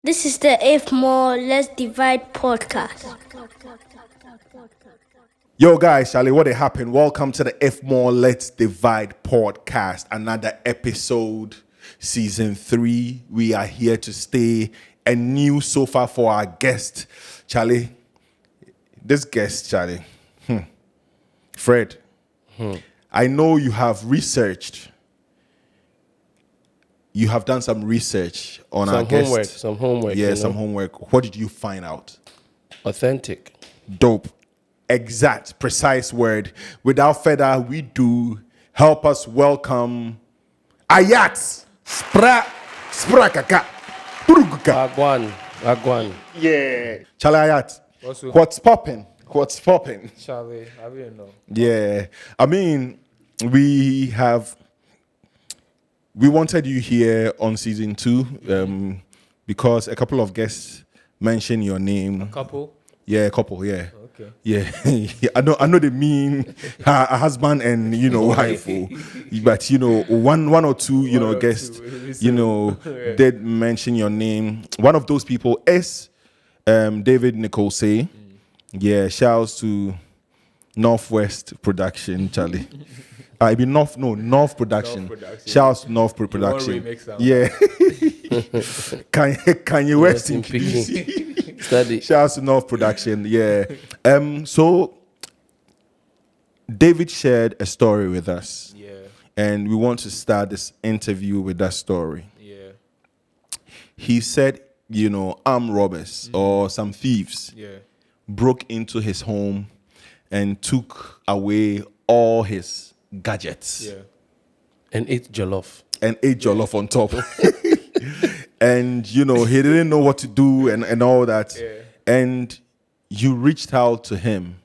This is the If More Let's Divide podcast. Yo, guys, Charlie, what happened? Welcome to the If More Let's Divide podcast. Another episode, season 3. We are here to stay. A new sofa for our guest, Charlie. This guest, Charlie, Fred. I know you have researched. You have done some research on our guest. Some homework. Yeah, some homework. What did you find out? Authentic. Dope. Exact, precise word. Without further ado, help us welcome Ayat. Sprakaka. Puruguka. Agwan. Yeah. Charlie Ayat. What's popping? Charlie, I really know. Yeah. I mean, we wanted you here on season 2 because a couple of guests mentioned your name. A couple? Yeah, a couple, yeah. Okay. Yeah, I know they mean a husband and wife, but one or two guests did mention your name. One of those people is David Nicholsay. Yeah, shouts to Northwest Production, Charlie. I mean North Production. Shouts to North Production. Yeah. Kanye West in peace. Study. Shouts to North Production, yeah. So David shared a story with us. Yeah. And we want to start this interview with that story. Yeah. He said, armed robbers or some thieves broke into his home and took away all his gadgets. Yeah. And ate jollof. On top. And, he didn't know what to do and all that. Yeah. And you reached out to him.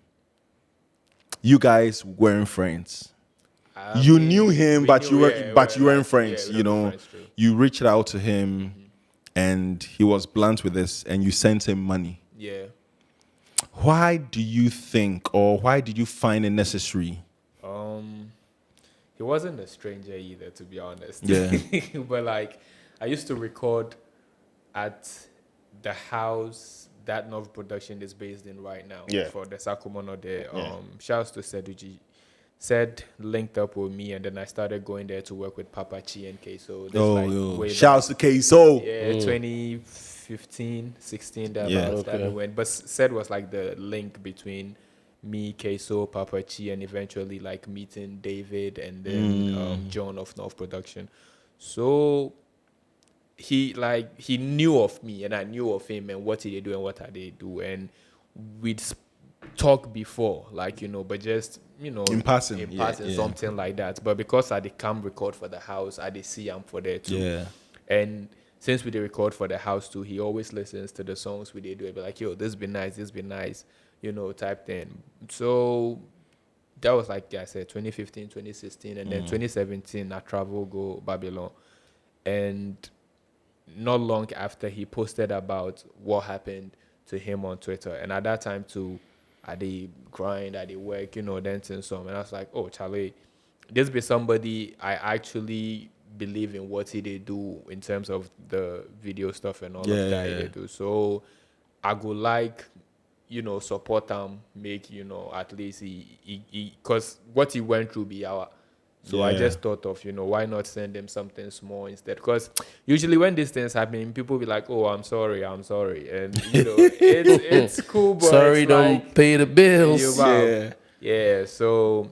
You guys weren't friends. You knew him, but you weren't friends. You reached out to him, and he was blunt with this, and you sent him money. Yeah. Why do you think, or why did you find it necessary? He wasn't a stranger either, to be honest. Yeah. But I used to record at the house that North Production is based in right now. Yeah. For the Sakumono there. Shouts to Seduji. Said linked up with me, and then I started going there to work with Papa Chi and Queso. Shouts to Queso. Yeah, 2015, 16, that we went. But Said was like the link between me, Queso, Papa Chi, and eventually meeting David and then John of North Production. So he knew of me and I knew of him and what did they do and what they do, and we'd talk before, but just in passing, something like that. But because I did come record for the house, I did see him for there too. Yeah. And since we did record for the house too, he always listens to the songs we did do. He'd be like, yo, this be nice, type thing. So that was I said 2015, 2016, and then 2017 I travel go Babylon. And not long after, he posted about what happened to him on Twitter. And at that time too, I did grind, I did work, dancing some. And I was like, oh, Charlie, this be somebody I actually believe in what he did do in terms of the video stuff and all of that he did do. So I go support him, make, at least he because what he went through be our. So I just thought of, why not send him something small instead? Because usually when these things happen, people be like, oh, I'm sorry. And, it's cool, but sorry, don't pay the bills. Yeah. So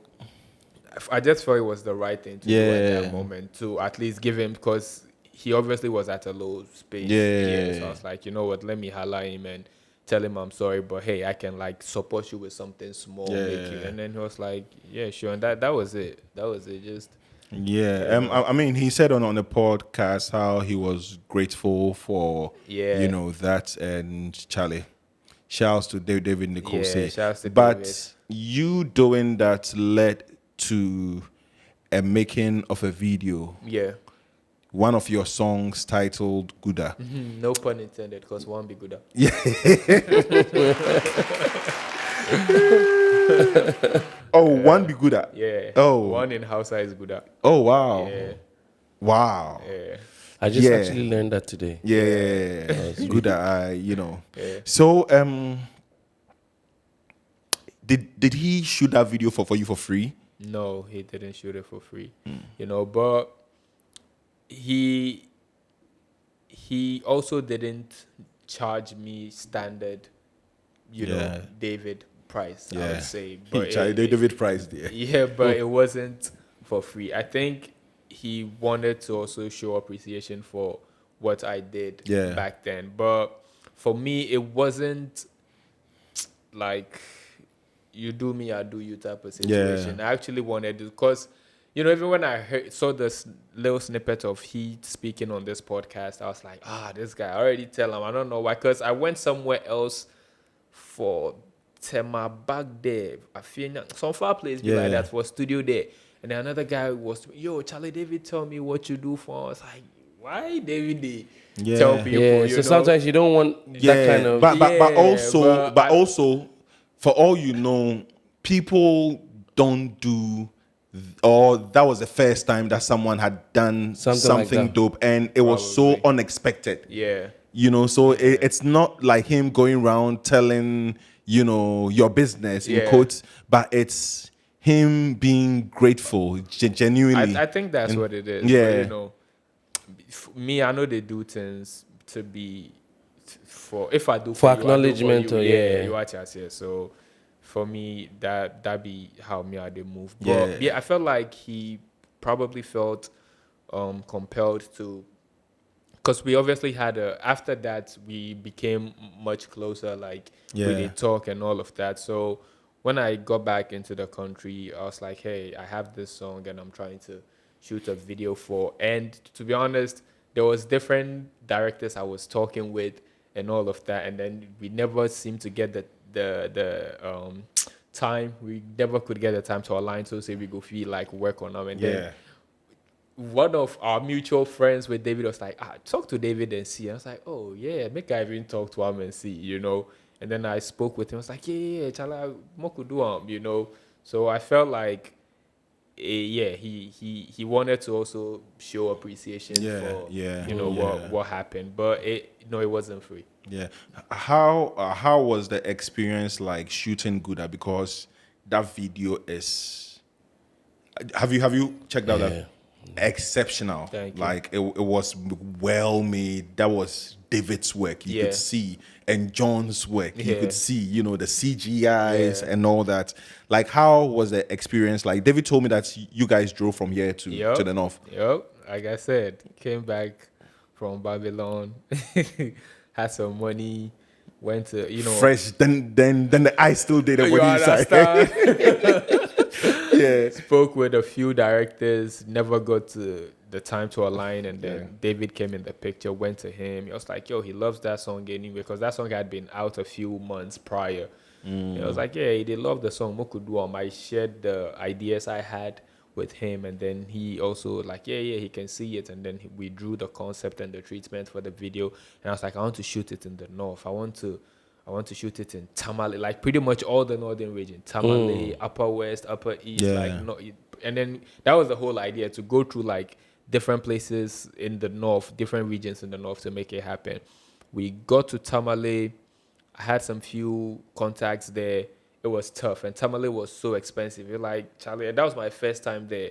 I just thought it was the right thing to do at that moment, to at least give him, because he obviously was at a low space. Yeah. So I was like, you know what, let me holler him and tell him I'm sorry, but hey, I can support you with something small, make you. And then he was like, yeah, sure. And that was it. Just I mean, he said on the podcast how he was grateful for that, and Charlie, shouts to David Nicholsay. Shouts to but David. You doing that led to a making of a video. Yeah. One of your songs titled Guda. No pun intended, because one be Guda. One be Guda. Yeah. Oh. One in Hausa is Guda. Oh, wow. Yeah. Wow. Yeah. I just Yeah. actually learned that today. Yeah, good. Yeah. So, did he shoot that video for you for free? No, he didn't shoot it for free. But he also didn't charge me standard, Yeah. David price, I Yeah. would say. He But charged David Price there. yeah, but it wasn't for free. I think he wanted to also show appreciation for what I did Yeah. back then. But for me, it wasn't like you do me, I do you type of situation. I actually wanted to, because, even when I saw this little snippet of he speaking on this podcast, I was like, this guy, I already tell him. I don't know why, because I went somewhere else for Tema back there. I feel some far place be like that for studio there. And then another guy was, Charlie David, tell me what you do for us. Like, why David they tell people? Yeah, so sometimes you don't want that kind of... But also, for all you know, people don't do, or that was the first time that someone had done something like dope, and it was so unexpected. Yeah. So it's not like him going around telling, your business in quotes, but it's him being grateful, genuinely. I think that's what it is. Yeah. But, me, I know they do things to be for, if I do For you, I do acknowledgement, you. or You watch us here. So for me, that be how me I they move. But I felt like he probably felt compelled to, because we obviously had after that we became much closer, like we did talk and all of that. So when I got back into the country, I was like, hey, I have this song and I'm trying to shoot a video for. And to be honest, there was different directors I was talking with and all of that, and then we never seemed to get the time. We never could get the time to align, so say we go feel like work on them. And then one of our mutual friends with David was like, talk to David and see. I was like, oh yeah, make I even talk to him and see, And then I spoke with him. I was like, yeah, chala, what could do So I felt like, he wanted to also show appreciation for what happened, but it wasn't free. Yeah. How was the experience like shooting Gouda? Because that video is. Have you checked out that? Exceptional. Thank you. Like it was well made. That was David's work. You could see, and John's work. You could see, the CGIs and all that. Like, how was the experience? Like, David told me that you guys drove from here to the north. Yep. Like I said, came back from Babylon, had some money, went to fresh. Then the eye still did it. What you say? Spoke with a few directors, never got to the time to align, and then David came in the picture, went to him. He was like, he loves that song anyway, because that song had been out a few months prior. I was like, they love the song. What could do? I shared the ideas I had with him, and then he also like, he can see it, and then we drew the concept and the treatment for the video. And I was like, I want to shoot it in the north. I want to shoot it in Tamale, like pretty much all the northern region, Tamale, Upper West, Upper East, and then that was the whole idea, to go through like different places in the north, different regions in the north to make it happen. We got to Tamale. I had some few contacts there. It was tough, and Tamale was so expensive. You're like, Charlie, and that was my first time there.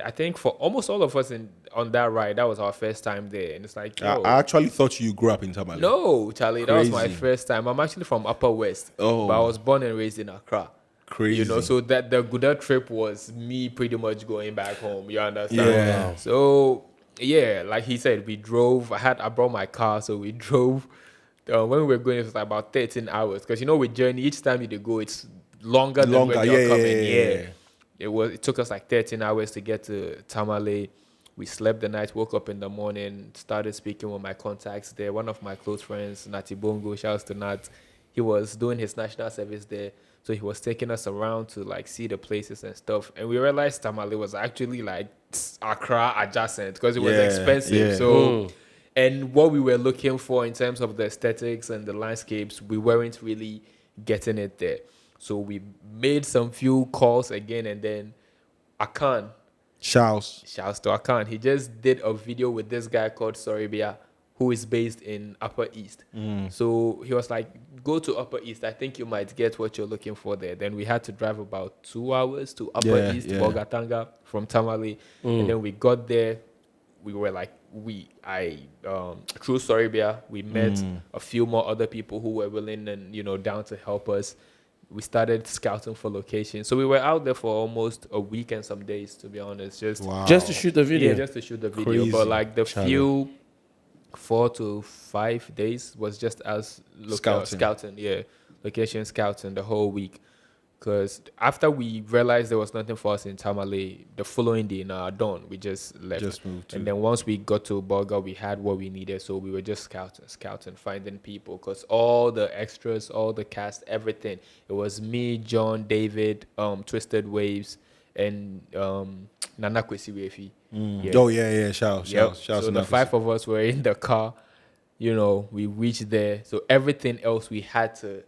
I think for almost all of us on that ride, that was our first time there. And it's like, I actually thought you grew up in Tamale. No, Charlie, that was my first time. I'm actually from Upper West, but I was born and raised in Accra. Crazy. So that the Gouda trip was me pretty much going back home. You understand? So like he said, we drove. I brought my car, so we drove. When we were going, it was like about 13 hours. Because with journey, each time you go, it's longer than when you're coming. It took us like 13 hours to get to Tamale. We slept the night, woke up in the morning, started speaking with my contacts there. One of my close friends, Nati Bongo, shouts to Nat, he was doing his national service there. So he was taking us around to like see the places and stuff. And we realized Tamale was actually like Accra adjacent, because it was expensive. So, and what we were looking for in terms of the aesthetics and the landscapes, we weren't really getting it there. So we made some few calls again, and then Akan Shouts to account. He just did a video with this guy called Soribia, who is based in Upper East. So he was like, go to Upper East. I think you might get what you're looking for there. Then we had to drive about 2 hours to Upper East, Bogatanga from Tamale. And then we got there. We were like, through Soribia, we met a few more other people who were willing and, down to help us. We started scouting for locations. So we were out there for almost a week and some days, to be honest. Just to shoot the video? Yeah, just to shoot the video. Crazy. But like the few 4 to 5 days was just us scouting, location scouting the whole week. Because after we realized there was nothing for us in Tamale, the following day in our dawn, we just left. Just moved and then once we got to Boga, we had what we needed. So we were just scouting, finding people. Because all the extras, all the cast, everything. It was me, John, David, Twisted Waves, and Nana Kwesi Wefi. Oh, yeah. Shout. So the 5 of us were in the car. We reached there. So everything else we had to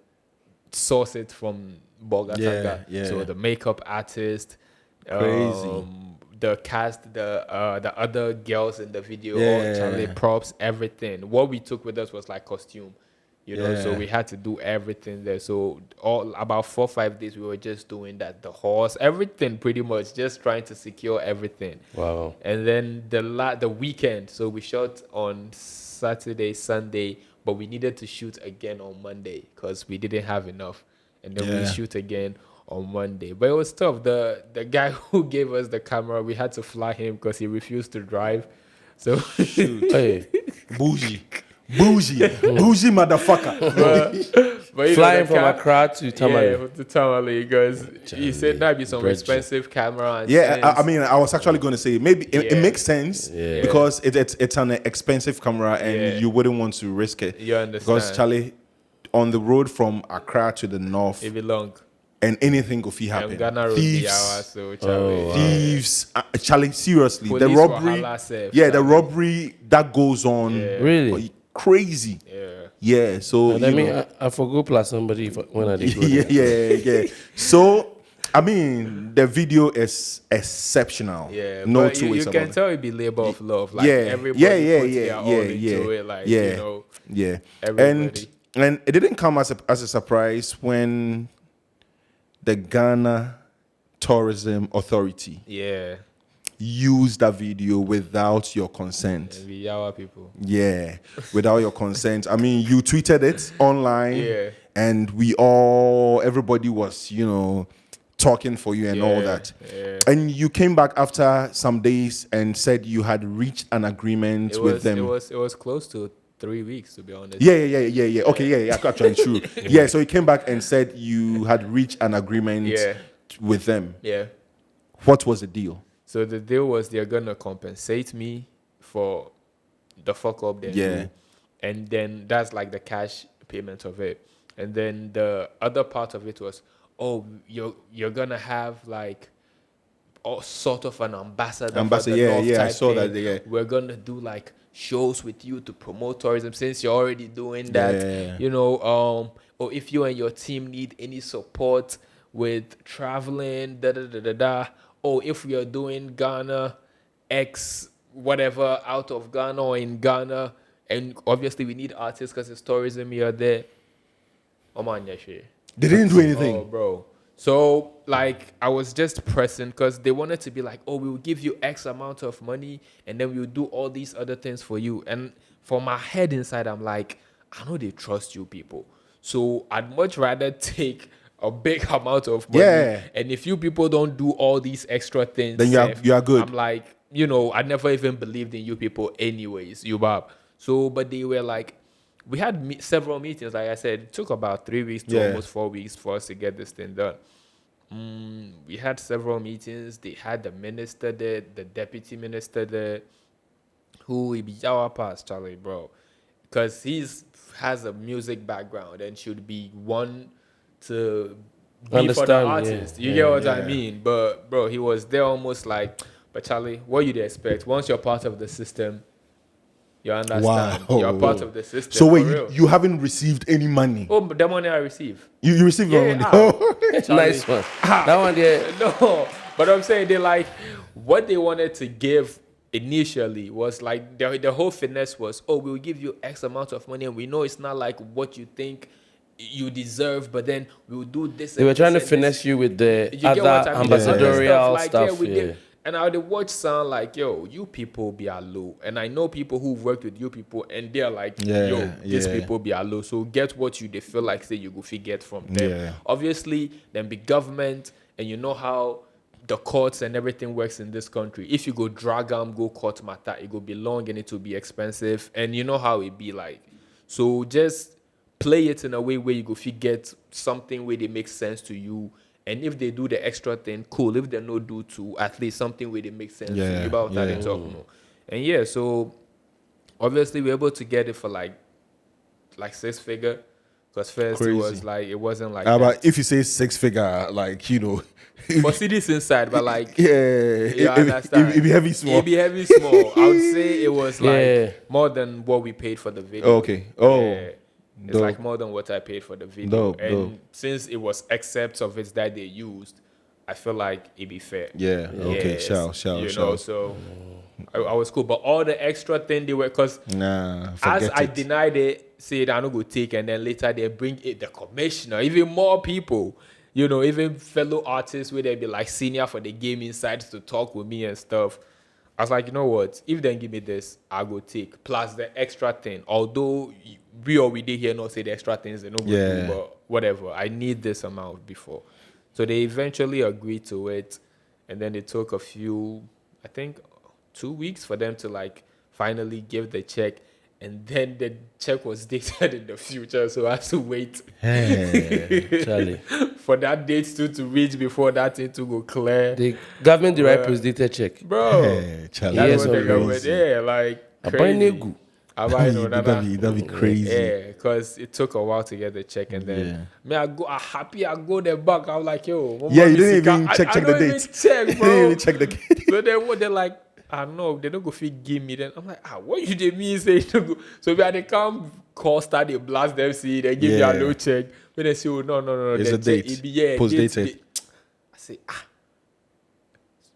source it from Bogatanga. So the makeup artist, the cast, the other girls in the video, Charlie props, everything. What we took with us was like costume, so we had to do everything there. So about 4 or 5 days we were just doing that. The horse, everything pretty much, just trying to secure everything. Wow. And then the weekend, so we shot on Saturday, Sunday, but we needed to shoot again on Monday because we didn't have enough. And then we shoot again on Monday. But it was tough. The guy who gave us the camera, we had to fly him because he refused to drive. So Hey, Bougie motherfucker. but flying from Accra to Tamale. Yeah, to Tamale, because he said that'd be some expensive camera. And I was actually going to say maybe it makes sense because it's an expensive camera and you wouldn't want to risk it. You understand? Because Charlie, on the road from Accra to the north, it be long. And anything could happen. Thieves, Charlie, seriously, police the robbery, the robbery that goes on, really crazy. Yeah. So I forgot plus somebody when I did. Yeah. So the video is exceptional. Yeah, no but two ways you about can it. tell it be labor of love. Like everybody puts their all into it. Like everybody. And it didn't come as a surprise when the Ghana Tourism Authority used that video without your consent. We our people. Yeah, without your consent. You tweeted it online, and everybody was, talking for you and all that. Yeah. And you came back after some days and said you had reached an agreement with them. It was close to 3 weeks, to be honest. Yeah. Okay, actually true. So you came back and said you had reached an agreement with them. Yeah. What was the deal? So the deal was they're gonna compensate me for the fuck up they do. And then that's like the cash payment of it. And then the other part of it was, you're gonna have like sort of an ambassador. I saw that. We're gonna do like shows with you to promote tourism since you're already doing that. Or if you and your team need any support with traveling, or if we are doing Ghana X whatever out of Ghana or in Ghana, and obviously we need artists because it's tourism, you're there. They didn't do anything. Oh, bro. So, like, I was just pressing because they wanted to be like, we will give you X amount of money and then we will do all these other things for you. And for my head inside, I'm like, I know they trust you people. So, I'd much rather take a big amount of money. Yeah. And if you people don't do all these extra things, then you are good. I'm like, I never even believed in you people anyways, Yubab. So, but they were like, we had several meetings. Like I said, it took about 3 weeks to almost 4 weeks for us to get this thing done. We had several meetings. They had the minister there, the deputy minister there, who will be our past, Charlie, bro. Because has a music background and should be one to be for the artist. You get what I mean? But, bro, he was there almost like, but Charlie, what you'd expect? Once you're part of the system, you understand? Wow. You're part of the system. So wait, you haven't received any money? Oh, but the money I receive. You received your money? Nice one. That one there. No, but I'm saying they like, what they wanted to give initially was like the whole finesse was, oh, we'll give you X amount of money, and we know it's not like what you think you deserve, but then we'll do this. They were trying to finesse you with the You get what other I mean? ambassadorial Like, stuff. yeah, we give. And I would watch sound like, yo, you people be a low. And I know people who've worked with you people, and they're like, yo, these people be a low. So get what they feel like, say, you go get from them. Yeah. Obviously, then be government, and you know how the courts and everything works in this country. If you go drag them, go court matter, it will be long and it will be expensive. And you know how it be like. So just play it in a way where you go get something where they make sense to you. And if they do the extra thing, cool. If they no do to, at least something where they make sense to you about that they talk more. And yeah, so obviously we're able to get it for like 6 figure. Because first Crazy. it was like, it wasn't like But if you say 6 figure, like, you know. for CDs inside, but like, yeah, understand. It be heavy small. It'd be heavy small. I would say it was like Yeah. more than what we paid for the video. Oh, okay. Oh. Yeah. It's Dope. like more than what I paid for the video. Dope, and dope. since it was excerpts of it that they used, I feel like it'd be fair. Yeah, okay, Yes, shout. You know, so I was cool. But all the extra thing they were, because Nah, as forget I it. denied it, said I don't go take, and then later they bring it, the commissioner, even more people, you know, even fellow artists where they be like senior for the gaming side to talk with me and stuff. I was like, you know what? If they give me this, I'll go take. Plus the extra thing. Although we did here not say the extra things they no go do, but whatever. I need this amount before. So they eventually agreed to it, and then it took a few, I think 2 weeks for them to like finally give the check. And then the check was dated in the future, so I had to wait Charlie. for that date to reach before that thing to go clear. The government derived post-dated check. Bro, Hey, Charlie, that's Yes, what they I'm got with. crazy. Yeah, like Abane crazy. gu. That'd be crazy. Yeah, because it took a while to get the check, and then I go the back. I was like, yo, Yeah, you didn't even check the don't even date. check, You bro. didn't even check the date. So then what they're like, I know they don't go fit give me. Then I'm like, what you did mean say you don't go? So they come call start they blast them, see they give me a low check. When they say, oh no, It's the a date. It be, Post date, dated. I say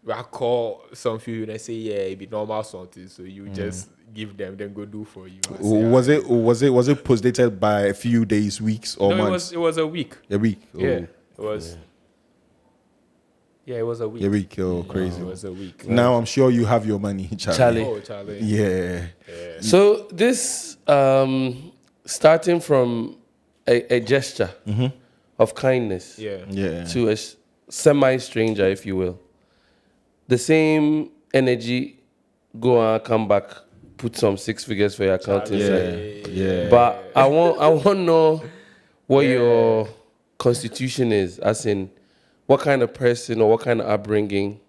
I call some few and I say it be normal something. So you just give them, then go do for you. I say, Was it post dated by a few days, weeks, or no, months? it was a week. A week. Yeah, Oh. it was. Yeah, it was a week. A week. Oh, crazy. It was a week. Now I'm sure you have your money, Charlie. Oh, Charlie. Yeah. So this starting from a gesture of kindness Yeah. to a semi-stranger, if you will. The same energy, go and come back, put some 6 figures for your account inside. Yeah. But I want to know what your constitution is, as in what kind of person or what kind of upbringing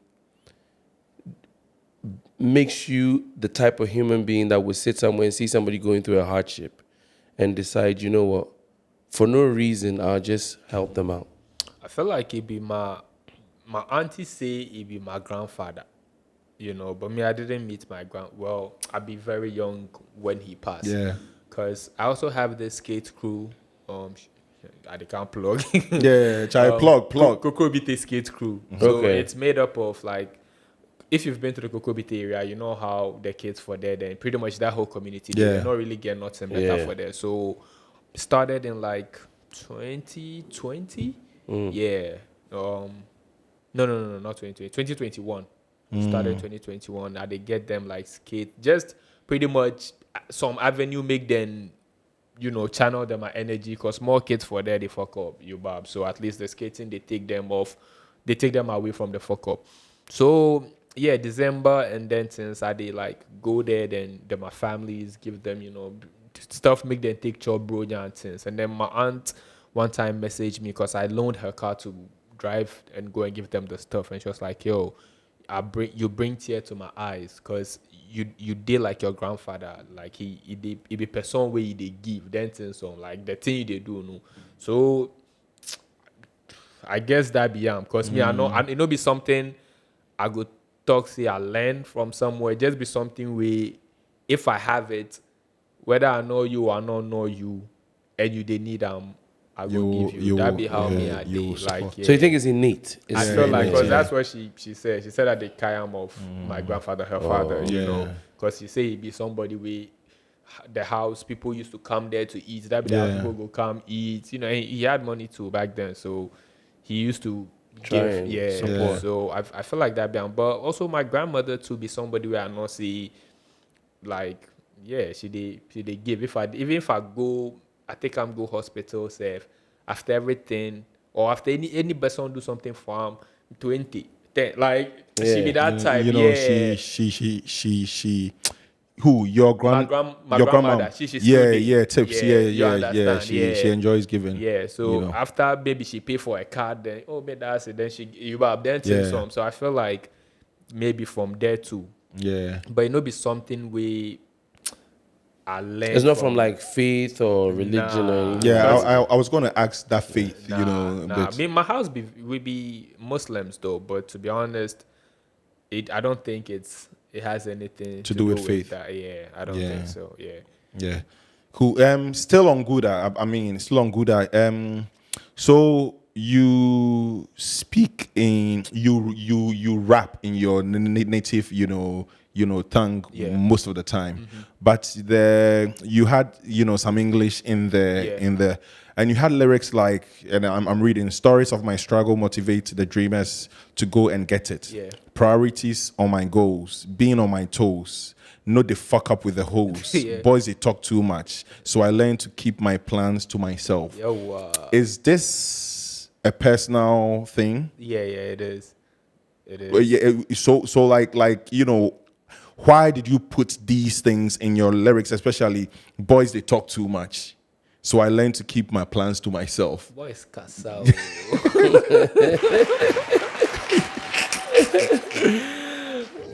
makes you the type of human being that would sit somewhere and see somebody going through a hardship and decide, you know what, for no reason, I'll just help them out. I feel like it be my auntie say it be my grandfather, you know, but me, I didn't meet my well, I'd be very young when he passed. Yeah. Because I also have this skate crew, I can't plug. Yeah, Charlie, plug. Kokobite skate crew. So Okay. it's made up of like, if you've been to the Kokobite area, you know how the kids for there, then pretty much that whole community, Yeah. they not really get nothing better Yeah. for there. So it started in like 2020. Yeah. No, not 2020. 2021. Started 2021. Now they get them like skate, just pretty much some avenue make them, you know, channel them my energy, because more kids for there they fuck up, you bab. So at least the skating they take them away from the fuck up. So yeah, December, and then since I they like go there, then my families give them, you know, stuff make them take chop bro and things. And then my aunt one time messaged me because I loaned her car to drive and go and give them the stuff, and she was like, yo, you bring tear to my eyes, because you did like your grandfather, like he be person where he they give then things so like the thing they do no. So I guess that be because me I know, and it no be something I go talk say I learn from somewhere, just be something where if I have it, whether I know you or I don't know you, and you they need I will give you. That be how me I you did. Like, support. yeah. So you think it's innate? I feel like, innate, because that's what she said. She said that they carry him of my grandfather, her father, you know, Yeah. because he say he be somebody we the house people used to come there to eat. That be the house Yeah. people go come eat. You know, he had money too back then, so he used to Try give, and yeah. support. So I feel like that. But also my grandmother to be somebody where I not see, like, yeah, she they give. Even if I go, I think I'm go hospital safe after everything, or after any person do something for him, 20, 10, like she be Yeah. that type. You know, Yeah. she who your my your grandmother, grandma, she still yeah, dey. yeah, tips, Yeah, you yeah. understand. She enjoys giving. Yeah, you so know. after maybe she pay for a card, then maybe that's it. Then you have then take Yeah. some. So I feel like maybe from there too, Yeah. but it no be something we I learned. It's not from like faith or religion or Nah. anything. Yeah, Because- I was gonna ask that faith, you know, Nah. I but mean, my house we be Muslims though, but to be honest, I don't think it has anything To do with faith. that. Yeah, I don't Yeah. think so. Yeah. yeah. Cool. Still on Gouda. I mean, still on Gouda. So you speak in you rap in your native, tongue Yeah. most of the time, but you had some English in Yeah. the and you had lyrics like, and I'm reading, stories of my struggle motivate the dreamers to go and get it. Yeah. Priorities on my goals, being on my toes. Not the fuck up with the hoes. Yeah. Boys, they talk too much. So I learned to keep my plans to myself. Yo, Is this a personal thing? yeah, it is. It is. Well, yeah, so like why did you put these things in your lyrics, especially boys, they talk too much? So I learned to keep my plans to myself. Boys Casao.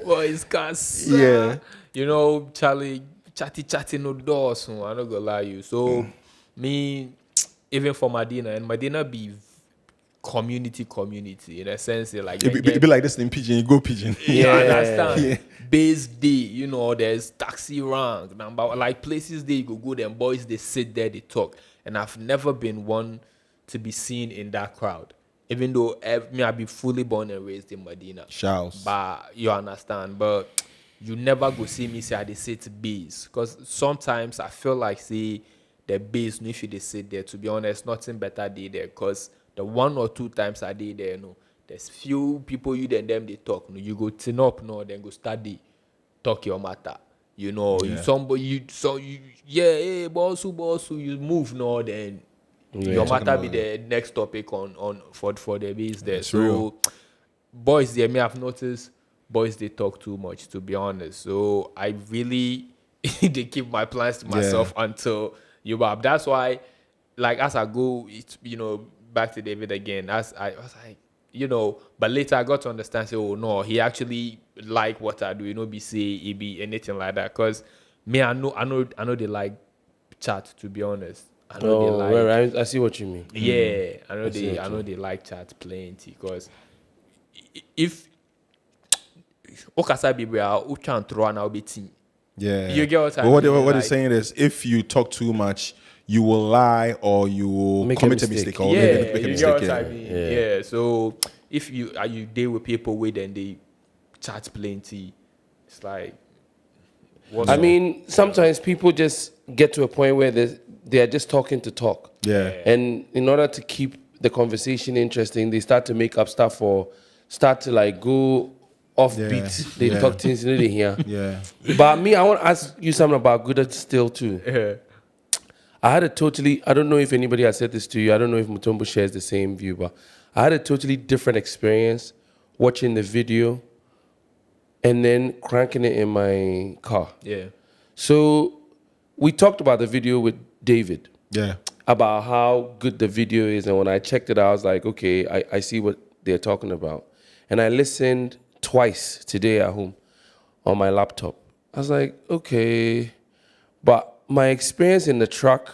Boys Casa. Yeah. You know, Charlie, chatty no doors. I don't gonna lie you. So me, even for Medina, and Medina be community in a sense, like It be like this in Pigeon, you go Pigeon. you Yeah. understand. Yeah. Base day, there's taxi rank, number like places they go them boys they sit there they talk, and I've never been one to be seen in that crowd. Even though I be fully born and raised in Medina. Shouts. But you understand, but you never go see me say I dey sit base, because sometimes I feel like see the base no if you dey sit there. To be honest, nothing better dey there, because the 1 or 2 times I did there, there's few people you then them they talk. You go tin up, then go study, talk your matter. Hey, boss, you move, then your matter be the next topic on for the base there. It's So real. boys there may have noticed boys they talk too much, to be honest. So I really they keep my plans to myself until that's why, like, as I go, it's back to David again. As I was like, but later I got to understand, say, oh no, he actually like what I do, be say he be anything like that. Cause me, I know they like chat, to be honest. I know they like right. I see what you mean. yeah, I know see what I you know they like chat plenty, because if Okasa be who can throw an albeit. Yeah. You get what I But what mean? what Like- they're saying is, if you talk too much, you will lie or you will Make a commit a mistake. mistake or Yeah, make a you mistake. get what I mean? Yeah. Yeah. So if you deal with people with then they chat plenty, it's like what's I up? mean, sometimes people just get to a point where they are just talking to talk. Yeah. And in order to keep the conversation interesting, they start to make up stuff or start to like go off Yeah. beat. They Yeah. talk things they hear. Yeah. But me, I want to ask you something about Gouda still too. Yeah. I had I don't know if anybody has said this to you. I don't know if Mutombo shares the same view, but I had a totally different experience watching the video and then cranking it in my car. Yeah. So we talked about the video with David Yeah. about how good the video is. And when I checked it out, I was like, okay, I see what they're talking about. And I listened twice today at home on my laptop. I was like, okay. But my experience in the truck,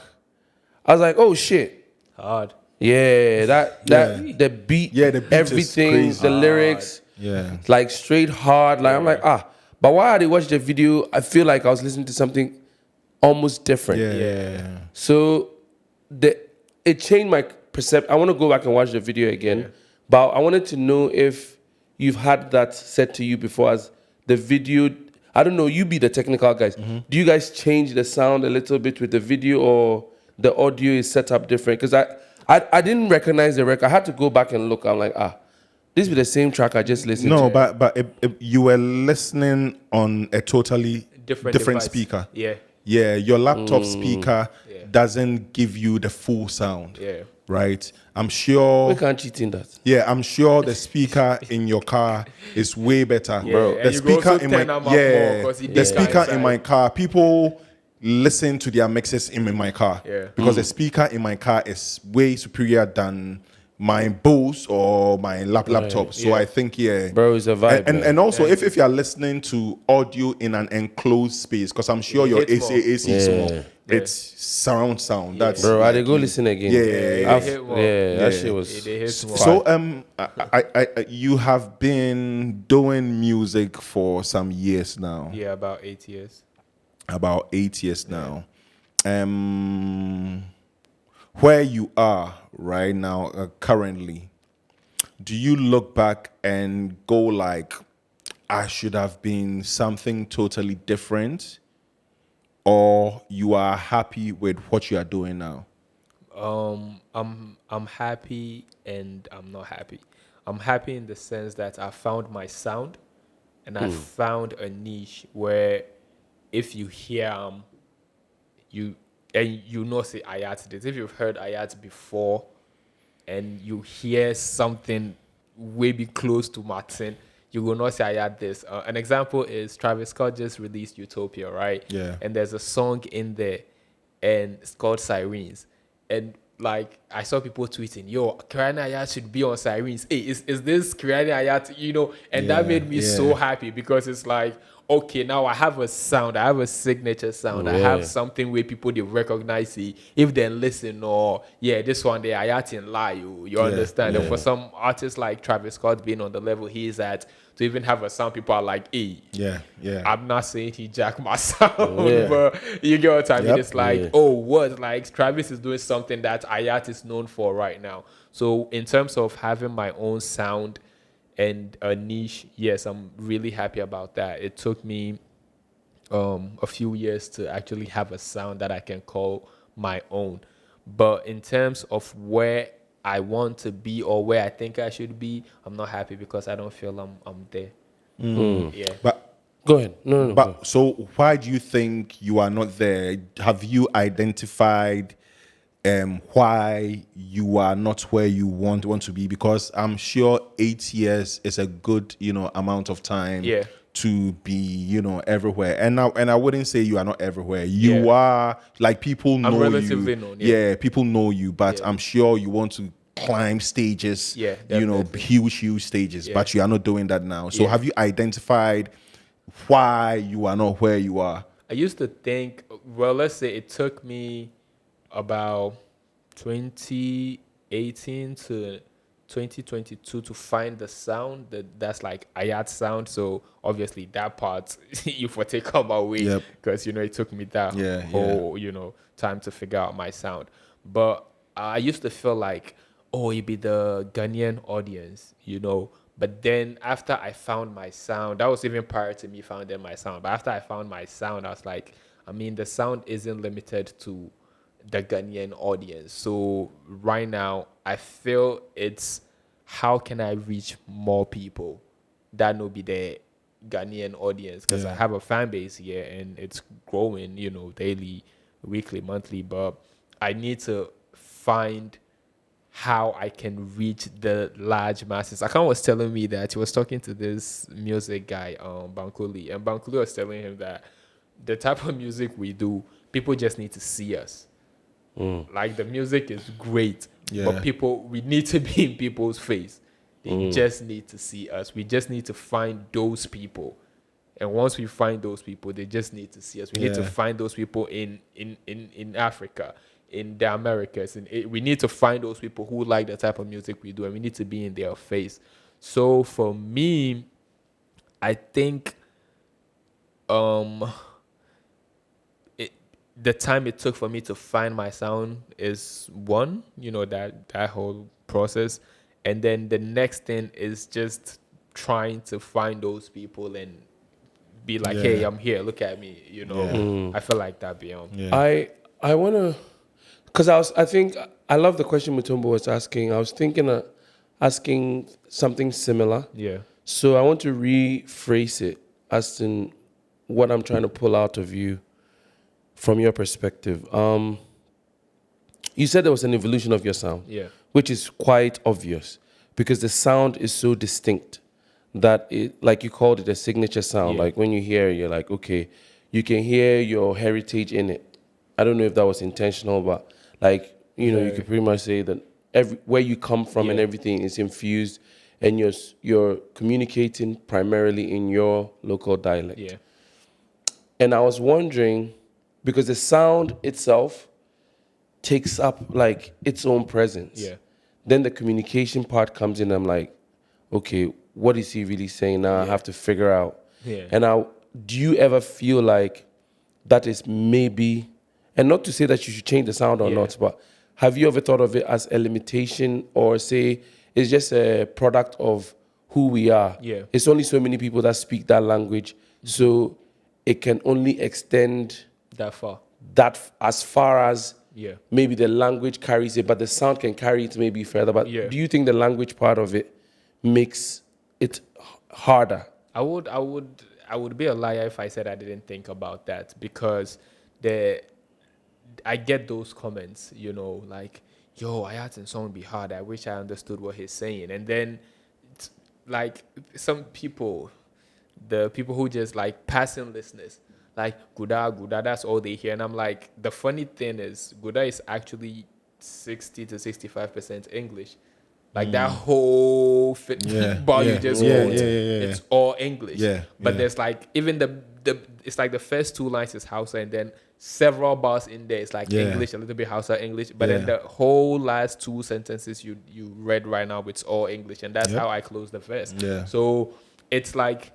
I was like, oh shit. Hard. Yeah, the beat, Yeah, the beat is everything, crazy. the lyrics, Yeah. like straight hard. Like I'm like, but while I watched the video, I feel like I was listening to something almost different. Yeah. So it changed my perception. I want to go back and watch the video again, but I wanted to know if you've had that said to you before as the video. I don't know, you be the technical guys. Do you guys change the sound a little bit with the video, or the audio is set up different? Because I didn't recognize the record. I had to go back and look. I'm like, this is the same track I just listened to. No, but you were listening on a totally different device. speaker. Yeah. Yeah, your laptop speaker doesn't give you the full sound. Yeah. Right? I'm sure. We can't cheat in that. Yeah, I'm sure the speaker in your car is way better, bro. and The you go speaker also in 10 my amp more, 'cause it the did speaker inside. in my car. People listen to their mixes in my car because the speaker in my car is way superior than my Bose or my laptop. So I think Bro, it's a vibe. and also if you are listening to audio in an enclosed space, because I'm sure your hits more. AC is more. It's surround sound. That's Bro, I like did go listen again. Yeah. That shit was. It hits more. So I you have been doing music for some years now. Yeah, about 8 years. About 8 years now. Where you are right now, currently, do you look back and go like, I should have been something totally different, or you are happy with what you are doing now? I'm happy and I'm not happy. I'm happy in the sense that I found my sound, and I found a niche where if you hear you know say Ayat this. If you've heard Ayat before and you hear something maybe close to Martin, you will not say Ayat this. An example is Travis Scott just released Utopia, right? Yeah. And there's a song in there and it's called Sirens. And like I saw people tweeting, yo, Kirani Ayat should be on Sirens. Hey, is this Kirani Ayat? You know, and that made me so happy because it's like, okay, now I have a sound, I have a signature sound, I have something where people they recognize it if they listen, or this one they Ayat in lie, you understand? And for some artists like Travis Scott being on the level he is at, to even have a sound, people are like, hey, I'm not saying he jacked my sound, but you get what I mean? It's like, oh, what? Like Travis is doing something that Ayat is known for right now. So in terms of having my own sound and a niche, yes, I'm really happy about that. It took me a few years to actually have a sound that I can call my own. But in terms of where I want to be or where I think I should be, I'm not happy because I don't feel I'm there. Yeah. But Go ahead. No. But so why do you think you are not there? Have you identified why you are not where you want to be? Because I'm sure 8 years is a good, amount of time to be, everywhere. And I wouldn't say you are not everywhere. You are, like, people know you. I'm relatively known. Yeah, people know you, but I'm sure you want to climb stages, huge stages, but you are not doing that now. So have you identified why you are not where you are? I used to think, well, let's say it took me about 2018 to 2022 to find the sound that's like Ayat sound. So obviously that part you for take on my way because it took me that whole time to figure out my sound. But I used to feel like, oh, it'd be the Ghanaian audience, But then after I found my sound, that was even prior to me finding my sound. But after I found my sound, I was like, the sound isn't limited to the Ghanaian audience. So right now, I feel it's how can I reach more people that will be the Ghanaian audience? Because I have a fan base here and it's growing, daily, weekly, monthly. But I need to find how I can reach the large masses. Akan was telling me that he was talking to this music guy, Bankuli, and Bankuli was telling him that the type of music we do, people just need to see us. Like the music is great, but we need to be in people's face. They just need to see us. We just need to find those people. And once we find those people, they just need to see us. We need to find those people in Africa, in the Americas, and we need to find those people who like the type of music we do, and we need to be in their face. So for me, I think the time it took for me to find my sound is one, that whole process. And then the next thing is just trying to find those people and be like, hey, I'm here, look at me, I feel like that beyond. I want to, because I think I love the question Mutombo was asking. I was thinking of asking something similar. Yeah. So I want to rephrase it as in what I'm trying to pull out of you from your perspective. You said there was an evolution of your sound, which is quite obvious because the sound is so distinct that it, like you called it, a signature sound. Like when you hear it, you're like, okay, you can hear your heritage in it. I don't know if that was intentional, but like, you could pretty much say that where you come from and everything is infused, and you're communicating primarily in your local dialect. Yeah. And I was wondering, because the sound itself takes up like its own presence. Yeah. Then the communication part comes in. I'm like, okay, what is he really saying now? I have to figure out. Yeah. And do you ever feel like that is maybe, and not to say that you should change the sound or not, but have you ever thought of it as a limitation, or say it's just a product of who we are? Yeah. It's only so many people that speak that language, so it can only extend That far. that as far as Yeah. maybe the language carries it, but the sound can carry it maybe further. But do you think the language part of it makes it harder? I would be a liar if I said I didn't think about that, because I get those comments, like, yo, Ayat's song be hard. I wish I understood what he's saying. And then like some people, the people who just like passing listeners, like Guda, that's all they hear. And I'm like, the funny thing is Guda is actually 60 to 65% English. Like that whole bar you just quoted, it's all English. But there's like, even it's like the first two lines is Hausa, and then several bars in there it's like English, a little bit Hausa English, but then the whole last two sentences you read right now, it's all English, and that's how I close the verse. So it's like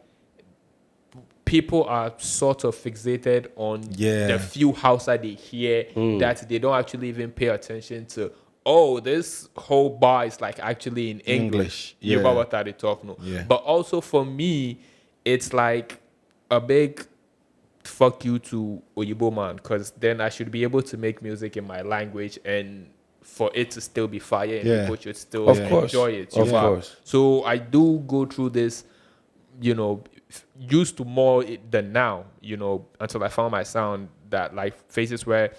people are sort of fixated on the few Hausa they hear that they don't actually even pay attention to. Oh, this whole bar is like actually in English. But also for me, it's like a big fuck you to Oyibo man, because then I should be able to make music in my language and for it to still be fire and people should still enjoy it. Of course. So I do go through this, used to more than now, until I found my sound, that like phases where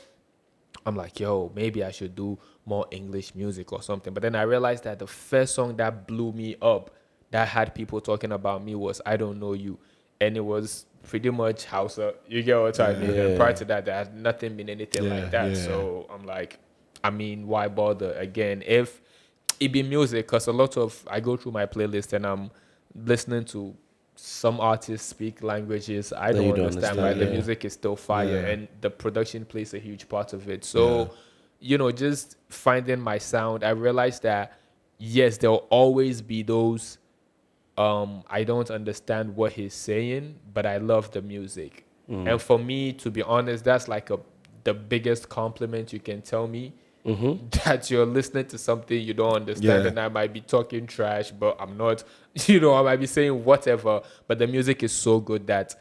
I'm like, yo, maybe I should do more English music or something. But then I realized that the first song that blew me up, that had people talking about me, was I Don't Know You. And it was pretty much Hausa. You get what I mean? And prior to that, there had nothing been anything like that. So I'm like, why bother again? If it be music, because I go through my playlist and I'm listening to some artists speak languages I don't understand, but the music is still fire and the production plays a huge part of it. So, just finding my sound, I realized that, yes, there'll always be those, I don't understand what he's saying, but I love the music. And for me, to be honest, that's like the biggest compliment you can tell me, that you're listening to something you don't understand, and I might be talking trash, but I'm not, I might be saying whatever, but the music is so good that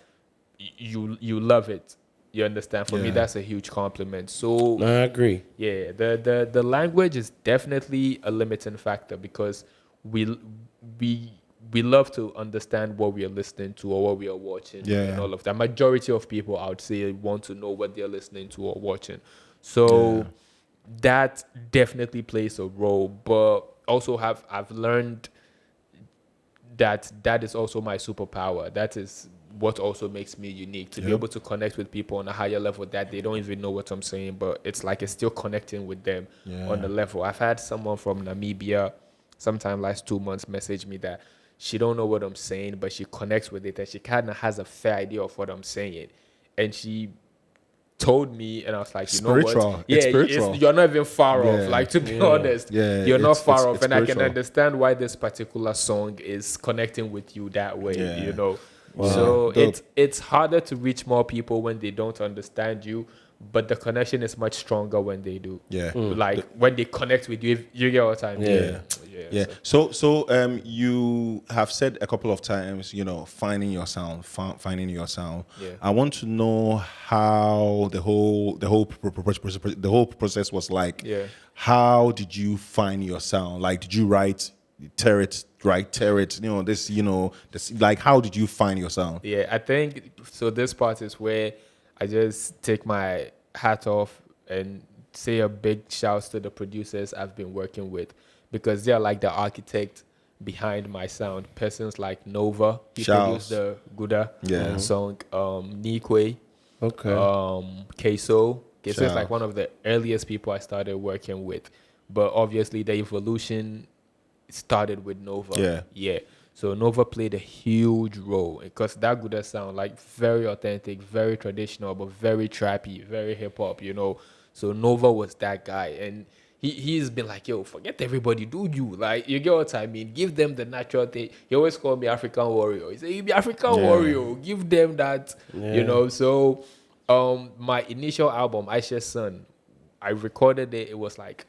you love it. You understand? For me, that's a huge compliment. So I agree. Yeah, the language is definitely a limiting factor, because we love to understand what we are listening to or what we are watching, and all of that. Majority of people, I would say, want to know what they're listening to or watching. So that definitely plays a role. But also I've learned that is also my superpower. That is what also makes me unique, to be able to connect with people on a higher level that they don't even know what I'm saying, but it's like it's still connecting with them on the level. I've had someone from Namibia sometime last 2 months message me that she don't know what I'm saying, but she connects with it, and she kind of has a fair idea of what I'm saying. And she told me, and I was like, know what? It's spiritual. You're not even far off. Like, to be honest, you're not far off. And I can understand why this particular song is connecting with you that way, Wow. So it's harder to reach more people when they don't understand you. but the connection is much stronger when they do. Yeah. Like when they connect with you, if you get what I mean. Yeah. Yeah. So you have said a couple of times, finding your sound, finding your sound. Yeah. I want to know how the whole process was like. Yeah. How did you find your sound? Like, did you tear it? This, like, how did you find your sound? Yeah, I think so. This part is where I just take my hat off and say a big shout to the producers I've been working with, because they're like the architect behind my sound. Persons like Nova, he Shouts. produced the Guda song. Nikwe, Queso. Queso is like one of the earliest people I started working with, but obviously the evolution started with Nova. Yeah. So Nova played a huge role because that Guda sound, like, very authentic, very traditional, but very trappy, very hip hop. So Nova was that guy, and he's been like, yo, forget everybody, do you, like, you get what I mean? Give them the natural thing. He always called me African warrior. He said, you be African warrior. Give them that, So my initial album, Aisha's Son, I recorded it. It was like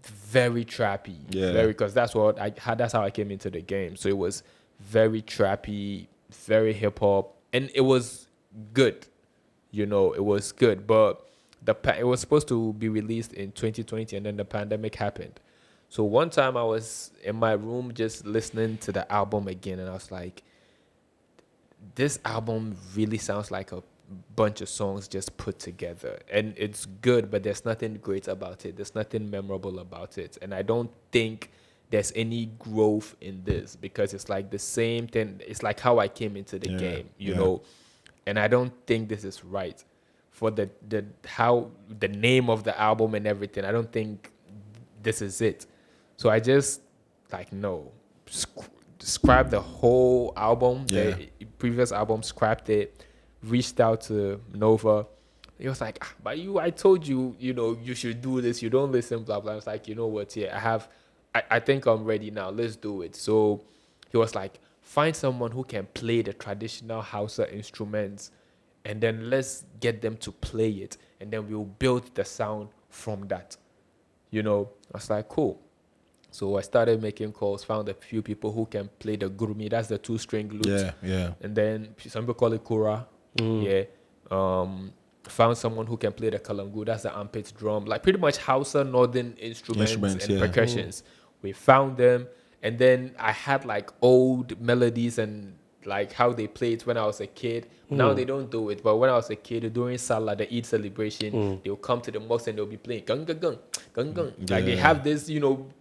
very trappy, because that's how I came into the game. So it was very trappy, very hip hop, and it was good. It was good, but it was supposed to be released in 2020, and then the pandemic happened. So one time I was in my room just listening to the album again, and I was like, this album really sounds like a bunch of songs just put together, and it's good, but there's nothing great about it. There's nothing memorable about it, and I don't think there's any growth in this, because it's like the same thing. It's like how I came into the game, you know, and I don't think this is right for the name of the album and everything. I don't think this is it. So I just scrapped the whole album. The previous album, scrapped it. Reached out to Nova. He was like, but I told you, you should do this. You don't listen, blah, blah. I was like, you know what? Yeah, I think I'm ready now. Let's do it. So he was like, find someone who can play the traditional Hausa instruments, and then let's get them to play it. And then we'll build the sound from that. I was like, cool. So I started making calls, found a few people who can play the gurumi. That's the 2-string lute. Yeah. And then some people call it kura. Found someone who can play the kalangu. That's the armpit drum. Like pretty much Hausa northern instruments and percussions. We found them, and then I had like old melodies and like how they played when I was a kid. Now they don't do it, but when I was a kid, during Salah, the Eid celebration, they'll come to the mosque and they'll be playing gung gung gung gung gung. Like they have this,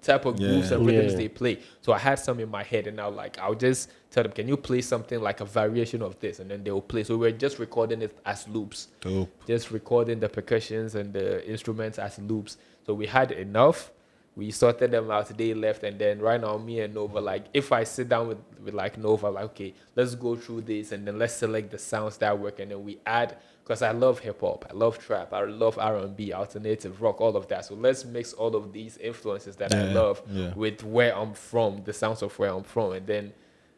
type of grooves and rhythms they play. So I had some in my head, and I'll just tell them, can you play something like a variation of this? And then they'll play. So we're just recording it as loops. Dope. Just recording the percussions and the instruments as loops. So we had enough. We sorted them out. They left, and then right now, me and Nova, like, if I sit down with like Nova, like, okay, let's go through this, and then let's select the sounds that work, and then we add, because I love hip hop, I love trap, I love R&B, alternative rock, all of that. So let's mix all of these influences that I love with where I'm from, the sounds of where I'm from, and then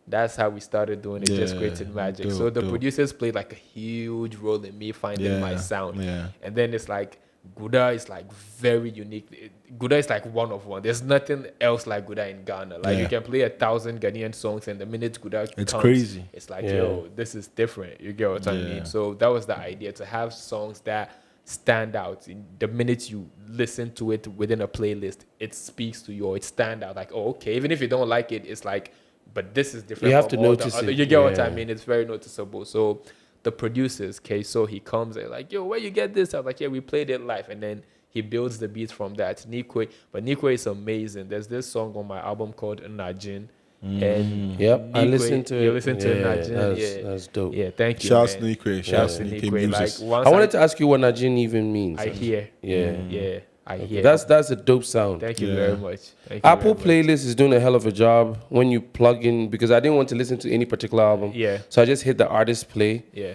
that's how we started doing it. Just created magic. So the producers played like a huge role in me finding my sound, and then it's like, Guda is like very unique. Guda is like one of one. There's nothing else like Guda in Ghana. Like you can play 1,000 Ghanaian songs, and the minute Guda it's comes, crazy. It's like, yo, this is different. You get what I mean? So that was the idea, to have songs that stand out. The minute you listen to it within a playlist, it speaks to you, or it stand out. Like, oh, okay. Even if you don't like it, it's like, but this is different. You have to notice it. You get what I mean? It's very noticeable. So the producers, so he comes and like, yo, where you get this? I was like, yeah, we played it live. And then he builds the beats from that. Nikwe, but Nikwe is amazing. There's this song on my album called Najin. And Nikwe, I listened to it. You listen to Najin? That's dope. Yeah, thank you. Shouts to Nikwe. Shouts to Nikwe. Like, I wanted to ask you what Najin even means. I hear. Yeah. I hear. That's a dope sound. Thank you very much. Apple Playlist is doing a hell of a job when you plug in, because I didn't want to listen to any particular album. Yeah. So I just hit the artist play. Yeah.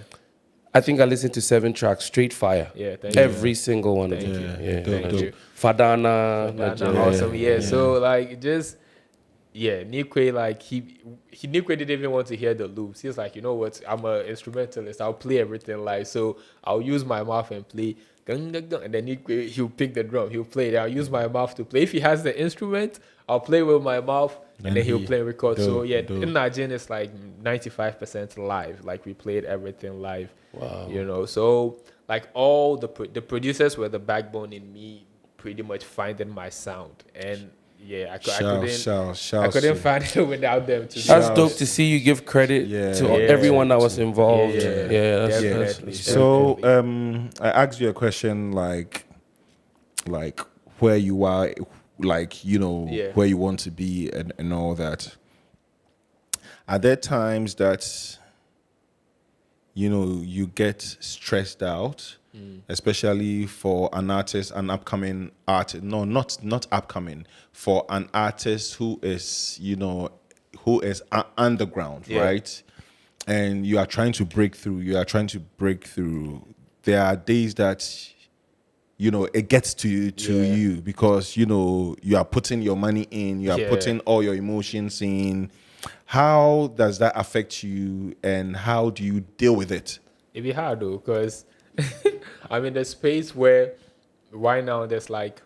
I think I listened to 7 tracks, straight fire. Yeah, thank you. Every single one of them. Thank you. Fadana. Awesome. Yeah. So like just Nikwe, like he Nikwe didn't even want to hear the loops. He's like, you know what? I'm an instrumentalist. I'll play everything live. So I'll use my mouth and play. gung, gung, gung, and then he'll pick the drum, he'll play it. I'll use my mouth to play. If he has the instrument, I'll play with my mouth, and then he'll play and record. So yeah, in Nigeria it's like 95% live. Like we played everything live. Wow. You know, so like all the producers were the backbone in me pretty much finding my sound. And yeah, I couldn't find it without them. That's dope to see you give credit to everyone that was involved. Yeah, that's definitely. So I asked you a question like where you are, like, you know, where you want to be and all that. Are there times that, you know, you get stressed out, especially for an artist, an upcoming artist? No, not upcoming, for an artist who is, you know, who is underground, right? And you are trying to break through. There are days that, you know, it gets to you because, you know, you are putting your money in, you are putting all your emotions in. How does that affect you, and how do you deal with it? It'd be hard though, because I'm in the space where right now there's like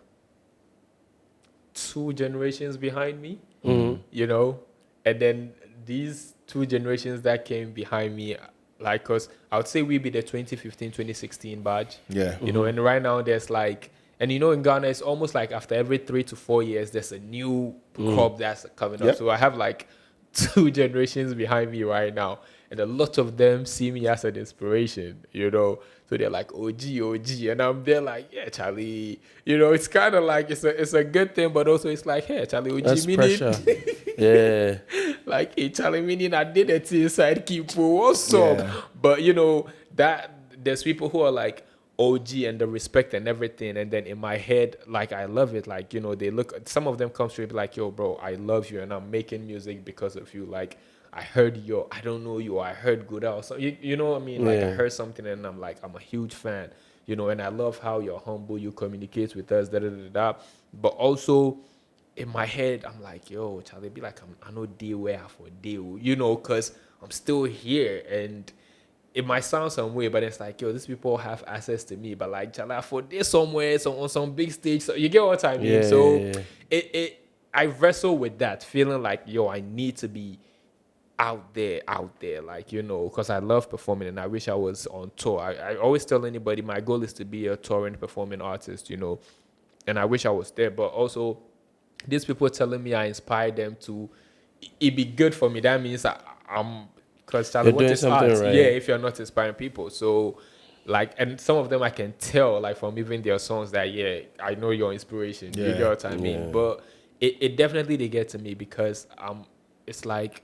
2 generations behind me, you know, and then these 2 generations that came behind me, like, because I would say we be the 2015, 2016 batch. Yeah. You know, and right now there's like, and you know, in Ghana, it's almost like after every 3 to 4 years, there's a new crop that's coming up. So I have like 2 generations behind me right now. And a lot of them see me as an inspiration, you know. So they're like, OG. And I'm there like, yeah, Charlie. You know, it's kind of like, it's a good thing, but also it's like, hey, Charlie, OG that's meaning. pressure. Yeah. Like, hey, Charlie, meaning I did it inside Kipo. What's up? But, you know, that there's people who are like OG and the respect and everything. And then in my head, like, I love it. Like, you know, they look, some of them come straight like, yo, bro, I love you and I'm making music because of you. Like, I heard I don't know you, I heard Good or something. You know what I mean? Like, I heard something and I'm like, I'm a huge fan, you know, and I love how you're humble, you communicate with us, But also, in my head, I'm like, yo, Charlie, be like, I know deal where I for deal, you know, because I'm still here. And it might sound some way, but it's like, yo, these people have access to me. But like, Charlie, I for this somewhere, on some big stage. So you get what I mean? I wrestle with that, feeling like, yo, I need to be out there, like, you know, because I love performing and I wish I was on tour. I always tell anybody my goal is to be a touring performing artist, you know, and I wish I was there. But also, these people telling me I inspire them to, it be good for me. That means I'm, because Charlie, what is art? Right. Yeah, if you're not inspiring people. So, like, and some of them I can tell, like, from even their songs that, yeah, I know your inspiration. You get what I mean? But it definitely, they get to me because it's like,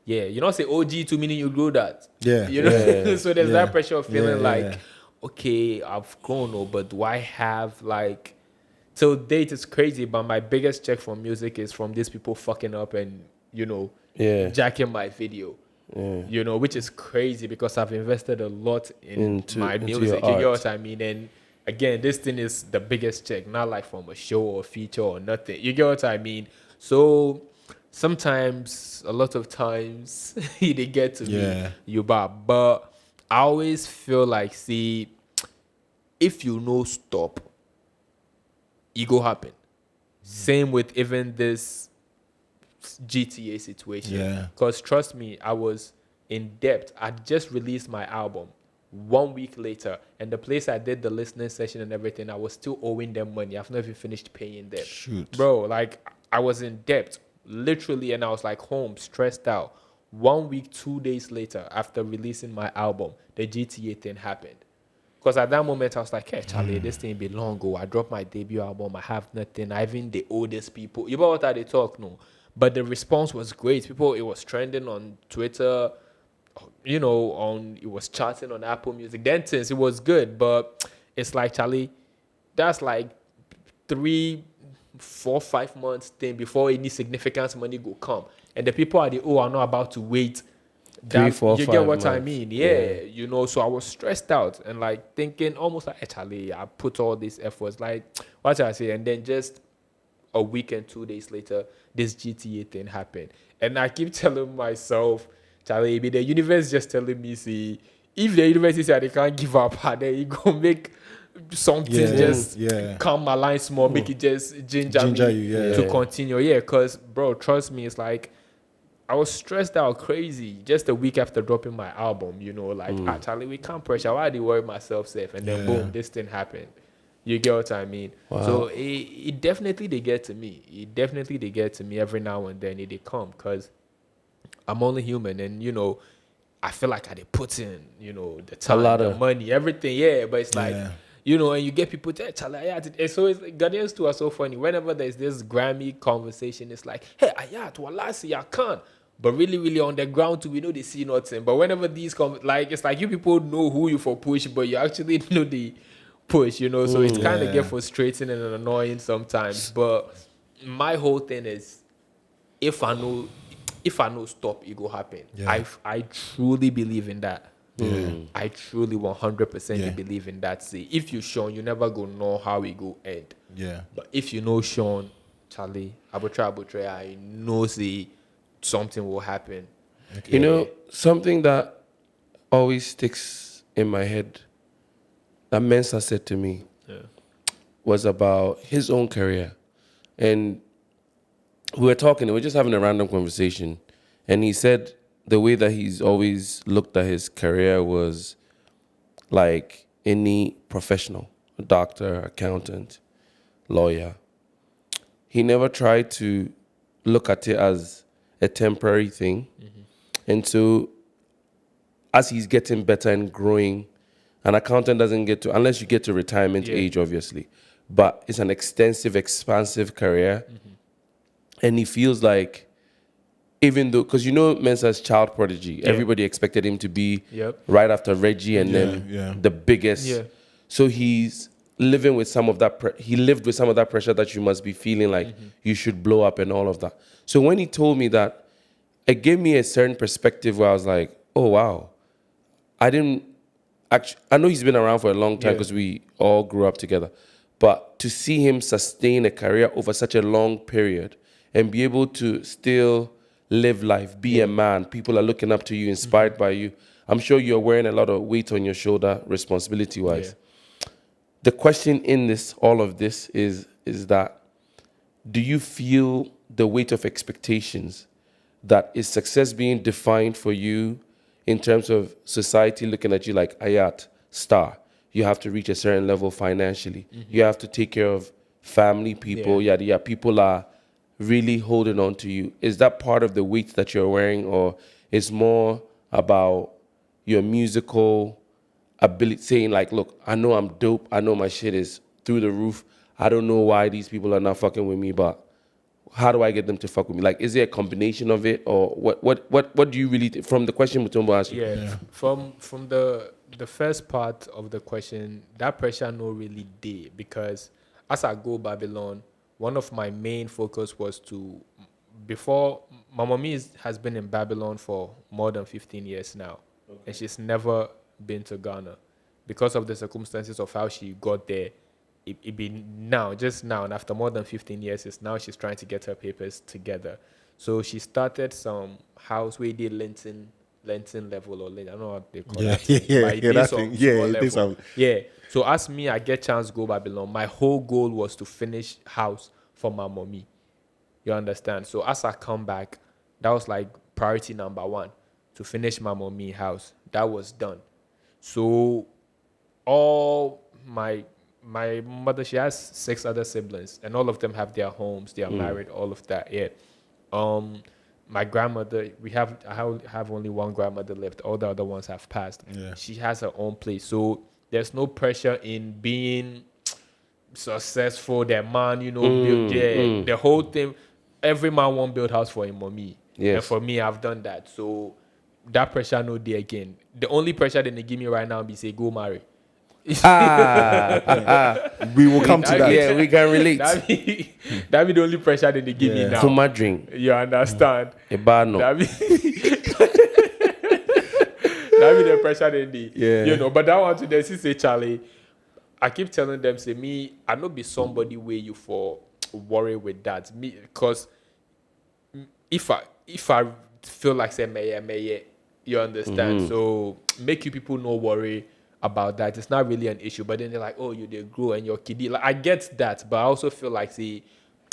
yeah, you know, say OG to meaning you grow that. Yeah. You know, so there's that pressure of feeling like, okay, I've grown, but do I have like, till date it's crazy, but my biggest check from music is from these people fucking up and, you know, jacking my video. You know, which is crazy because I've invested a lot into my music. You get what I mean? And again, this thing is the biggest check, not like from a show or feature or nothing. You get what I mean? So sometimes, a lot of times, they get to me, but I always feel like, see, if you know stop, it go happen. Same with even this GTA situation. Because trust me, I was in debt. I just released my album 1 week later, and the place I did the listening session and everything, I was still owing them money. I've not even finished paying them. Shoot. Bro, like, I was in debt. Literally, and I was like home, stressed out. 1 week, 2 days later, after releasing my album, the GTA thing happened. Because at that moment, I was like, hey, Charlie, this thing be long ago. I dropped my debut album. I have nothing. I even the oldest people. You know what they talk, no? But the response was great. People, it was trending on Twitter, you know, it was charting on Apple Music. Then since it was good, but it's like, Charlie, that's like 3, 4, 5 months thing before any significant money go come, and the people are not about to wait. 3, 4, you 5 get what months. I mean? Yeah, you know. So I was stressed out and like thinking almost like, hey, Charlie, I put all these efforts. Like, what I say, and then just a week and 2 days later, this GTA thing happened, and I keep telling myself, Charlie, the universe just telling me, see, if the university say they can't give up, then you go make something just come align small, make it just ginger me you, to continue. Yeah, because bro, trust me, it's like I was stressed out crazy just a week after dropping my album. You know, like Charlie, we can't pressure. Why do you worry myself safe? And then boom, this thing happened. You get what I mean? Wow. So it definitely they get to me. It definitely they get to me every now and then. They come because I'm only human, and you know, I feel like I did put in, you know, the time, the money, everything. Yeah, but it's like, you know, and you get people to Charlie Ayat. And so it's Ghanaians too are so funny. Whenever there's this Grammy conversation, it's like, hey, Ayat, walasi, I can't. But really, really on the ground too, we know they see nothing. But whenever these come, like it's like you people know who you for push, but you actually know the push, you know. So it's kind of get frustrating and annoying sometimes. But my whole thing is, if I know stop, it will happen. I truly believe in that. I truly 100% believe in that. See, if you Sean, you never go know how it go end. But if you know Sean, Charlie, Abutra, I know see something will happen. You know, something that always sticks in my head that Mensa said to me was about his own career. And we were talking, we were just having a random conversation. And he said the way that he's always looked at his career was like any professional, a doctor, accountant, lawyer. He never tried to look at it as a temporary thing. And so as he's getting better and growing, an accountant doesn't get to, unless you get to retirement age, obviously, but it's an extensive, expansive career. And he feels like, even though, because you know Mensa's child prodigy, everybody expected him to be right after Reggie and then the biggest. So he's living with some of that, he lived with some of that pressure that you must be feeling like you should blow up and all of that. So when he told me that, it gave me a certain perspective where I was like, oh, wow. I know he's been around for a long time because we all grew up together. But to see him sustain a career over such a long period and be able to still live life, be a man, people are looking up to you, inspired by you. I'm sure you're wearing a lot of weight on your shoulder, responsibility-wise. The question in all of this is that, do you feel the weight of expectations? That is success being defined for you in terms of society looking at you like Ayat, star. You have to reach a certain level financially. You have to take care of family, people, yada yada. People are really holding on to you. Is that part of the weight that you're wearing, or is more about your musical ability, saying like, look, I know I'm dope. I know my shit is through the roof. I don't know why these people are not fucking with me, but how do I get them to fuck with me? Like, is there a combination of it, or what do you really from the question Mutombo asked you? From the first part of the question, that pressure no really did, because as I go Babylon, one of my main focus was to, before my mommy has been in Babylon for more than 15 years now, and she's never been to Ghana because of the circumstances of how she got there. It be now, just now, and after more than 15 years, it's now she's trying to get her papers together. So she started some house where they Linton level, or I don't know what they call it. So as me, I get chance to go Babylon. My whole goal was to finish house for my mommy. You understand? So as I come back, that was like priority number one, to finish my mommy house. That was done. So all my mother, she has 6 other siblings, and all of them have their homes. They are married, all of that. My grandmother, I have only one grandmother left. All the other ones have passed. She has her own place. So there's no pressure in being successful. The man, build, the whole thing. Every man won't build house for him or me. And for me, I've done that. So that pressure no there again. The only pressure that they give me right now be say, go marry. We will come to that. Yeah, we can relate. That be the only pressure that they give me now. For my drink. You understand? A bar no. That be the pressure that they, But that one to them, say, Charlie, I keep telling them, say, me, I not be somebody where you for worry with that. Me, because if I feel like say, may You understand? So make you people no worry about that. It's not really an issue. But then they're like, oh, you did grow and your kiddie. Like, I get that, but I also feel like, see,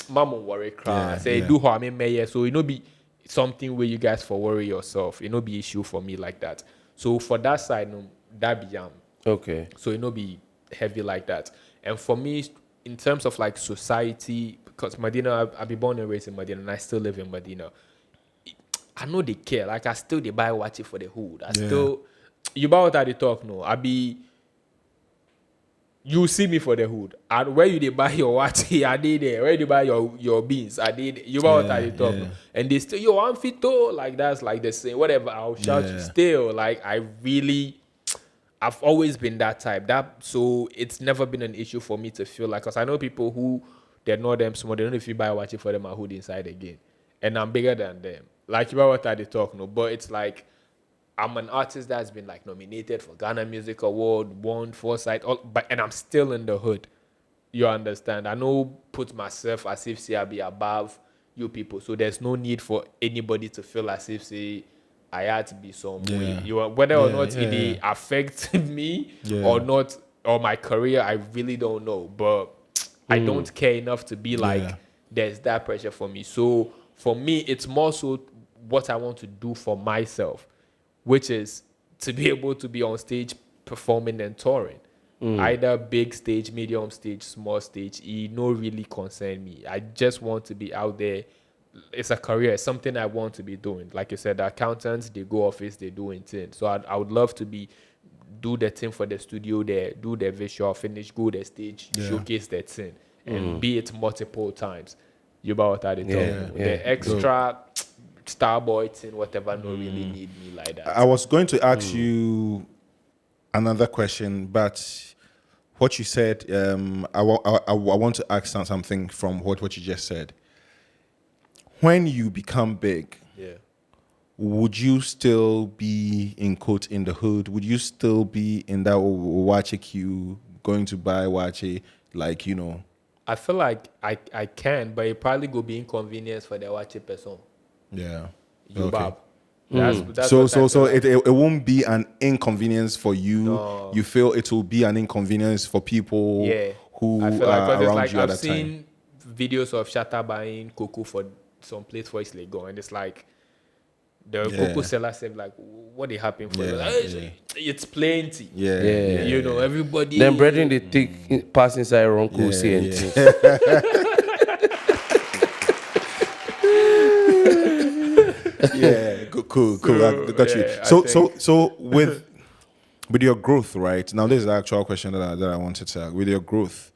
mama worry cry. Say do how I mean mayor. So it no be something where you guys for worry yourself. It no be issue for me like that. So for that side, no, that be Okay. so it no be heavy like that. And for me, in terms of like society, because Medina, I be born and raised in Medina, and I still live in Medina. I know they care. Like I still they buy watch it for the hood. I still you buy what I dey talk no. I be you see me for the hood. And where you they buy your watch, I did there. Where you buy your beans, I did. You buy what I dey talk no. And they still yo I'm fit though. Like that's like the same. Whatever I'll shout you still. Like I've always been that type. So it's never been an issue for me to feel like, because I know people who they're not them small. They don't know if you buy a watch for them, I hood inside again, and I'm bigger than them. Like you know what I talk no, but it's like I'm an artist that's been like nominated for Ghana Music Award, won Foresight, and I'm still in the hood. You understand? I know put myself as if say I be above you people, so there's no need for anybody to feel as if say I had to be some way. Whether or not it affects me or not, or my career, I really don't know. But I don't care enough to be like, there's that pressure for me. So for me, it's more so what I want to do for myself, which is to be able to be on stage performing and touring. Either big stage, medium stage, small stage, it no really concern me. I just want to be out there. It's a career. It's something I want to be doing. Like you said, the accountants, they go office, they do things. So I would love to do the thing for the studio there, do the visual, finish, go the stage, showcase that thing, and be it multiple times. You about what I did the extra starboy thing, whatever, no really need me like that. I was going to ask you another question, but what you said, I want to ask something from what you just said. When you become big, would you still be in quote in the hood? Would you still be in that wache queue going to buy wache, like, you know? I feel like I can, but it probably go be inconvenience for the wache person. Yeah. You Okay. That's So like. it won't be an inconvenience for you. No. You feel it will be an inconvenience for people who I feel like, are around like, you at I've that time. seen videos of Shatta buying cocoa for some place for his Lego, and it's like the cocoa seller said like, what they happen for? It's plenty. You know, everybody. Then brethren they take pass inside wrong and things. Cool. I got you. So with your growth, right now, this is the actual question that I wanted to ask. With your growth,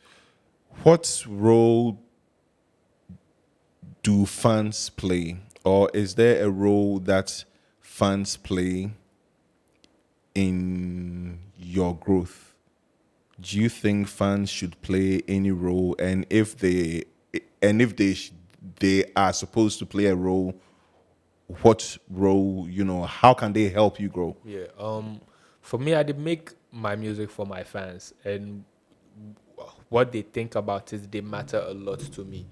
what role do fans play, or is there a role that fans play in your growth? Do you think fans should play any role, and if they are supposed to play a role, what role? You know, how can they help you grow? For me, I did make my music for my fans, and what they think about it, they matter a lot to me.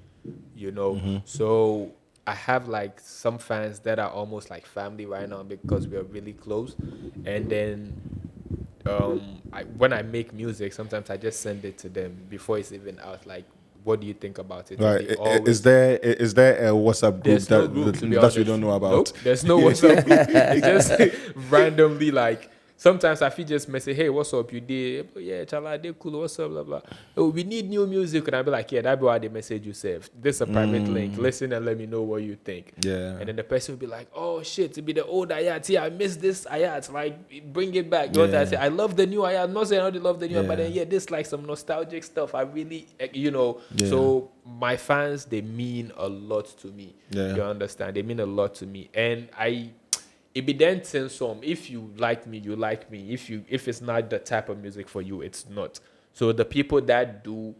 You know, so I have like some fans that are almost like family right now because we are really close. And then when I make music, sometimes I just send it to them before it's even out. Like, what do you think about it? Right. Is there a WhatsApp group that we don't know about? Nope, there's no WhatsApp group. It's just randomly like. Sometimes I feel just message, hey, what's up? You did? Yeah, chala, they cool. What's up? Blah blah. Oh, we need new music, and I'll be like, yeah, that'd be why they message you. Save this is a private link. Listen and let me know what you think. Yeah. And then the person will be like, oh shit, to be the old Ayat. Yeah, I missed this Ayat. Like, bring it back. You know what I say? I love the new Ayat. I'm not saying I don't love the new, but then this like some nostalgic stuff. I really, you know. So my fans, they mean a lot to me. Yeah. You understand? They mean a lot to me, and it be then some. If you like me, you like me. If it's not the type of music for you, it's not. So the people that do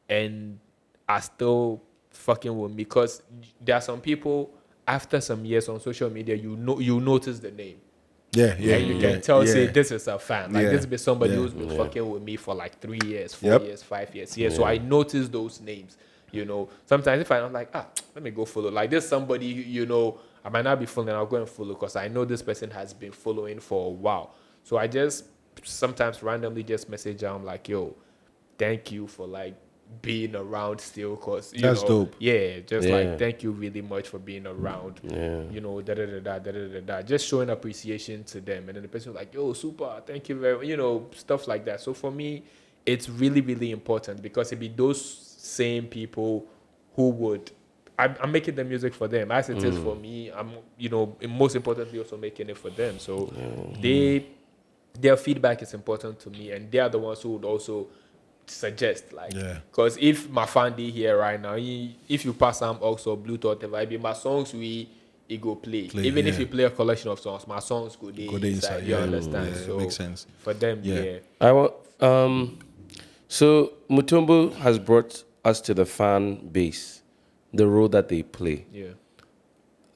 and are still fucking with me, because there are some people after some years on social media, you notice the name. Yeah. And you can tell, say, this is a fan. Like, this be somebody who's been fucking with me for like 3 years, 4 years, 5 years. So I notice those names. You know, sometimes if I'm like, let me go follow. Like, there's somebody, you know, I might not be following, I'll go and follow because I know this person has been following for a while. So I just sometimes randomly just message them like, yo, thank you for like being around still, because That's dope. Yeah, just Yeah. like thank you really much for being around. Yeah. You know, just showing appreciation to them, and then the person was like, yo, super, thank you very much, you know, stuff like that. So for me, it's really, really important because it'd be those same people who would I'm making the music for them as it is for me. I'm, you know, most importantly also making it for them. So their feedback is important to me, and they are the ones who would also suggest, like, because if my fan D here right now, if you pass some also Bluetooth, if be my songs he go play. Even if you play a collection of songs, my songs go there inside. You understand? So makes sense. for them, I want. So Mutombo has brought us to the fan base, the role that they play. yeah.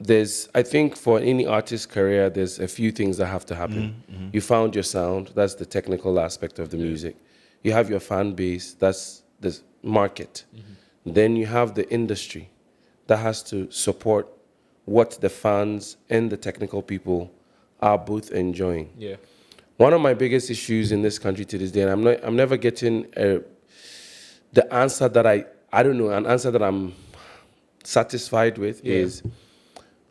There's, I think, for any artist's career, there's a few things that have to happen. You found your sound. That's the technical aspect of the music. You have your fan base. That's the market. Then you have the industry that has to support what the fans and the technical people are both enjoying. Yeah. One of my biggest issues in this country to this day, and I'm never getting the answer that I don't know, an answer that I'm satisfied with is,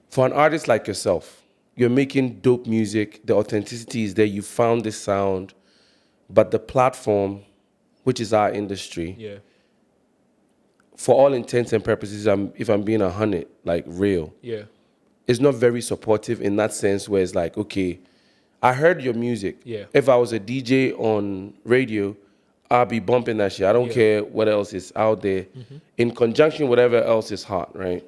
for an artist like yourself, you're making dope music, the authenticity is there, you found this sound, but the platform, which is our industry, for all intents and purposes, if I'm being 100, like real, it's not very supportive in that sense where it's like, okay, I heard your music. If I was a DJ on radio, I'll be bumping that shit. I don't care what else is out there. In conjunction, whatever else is hot, right?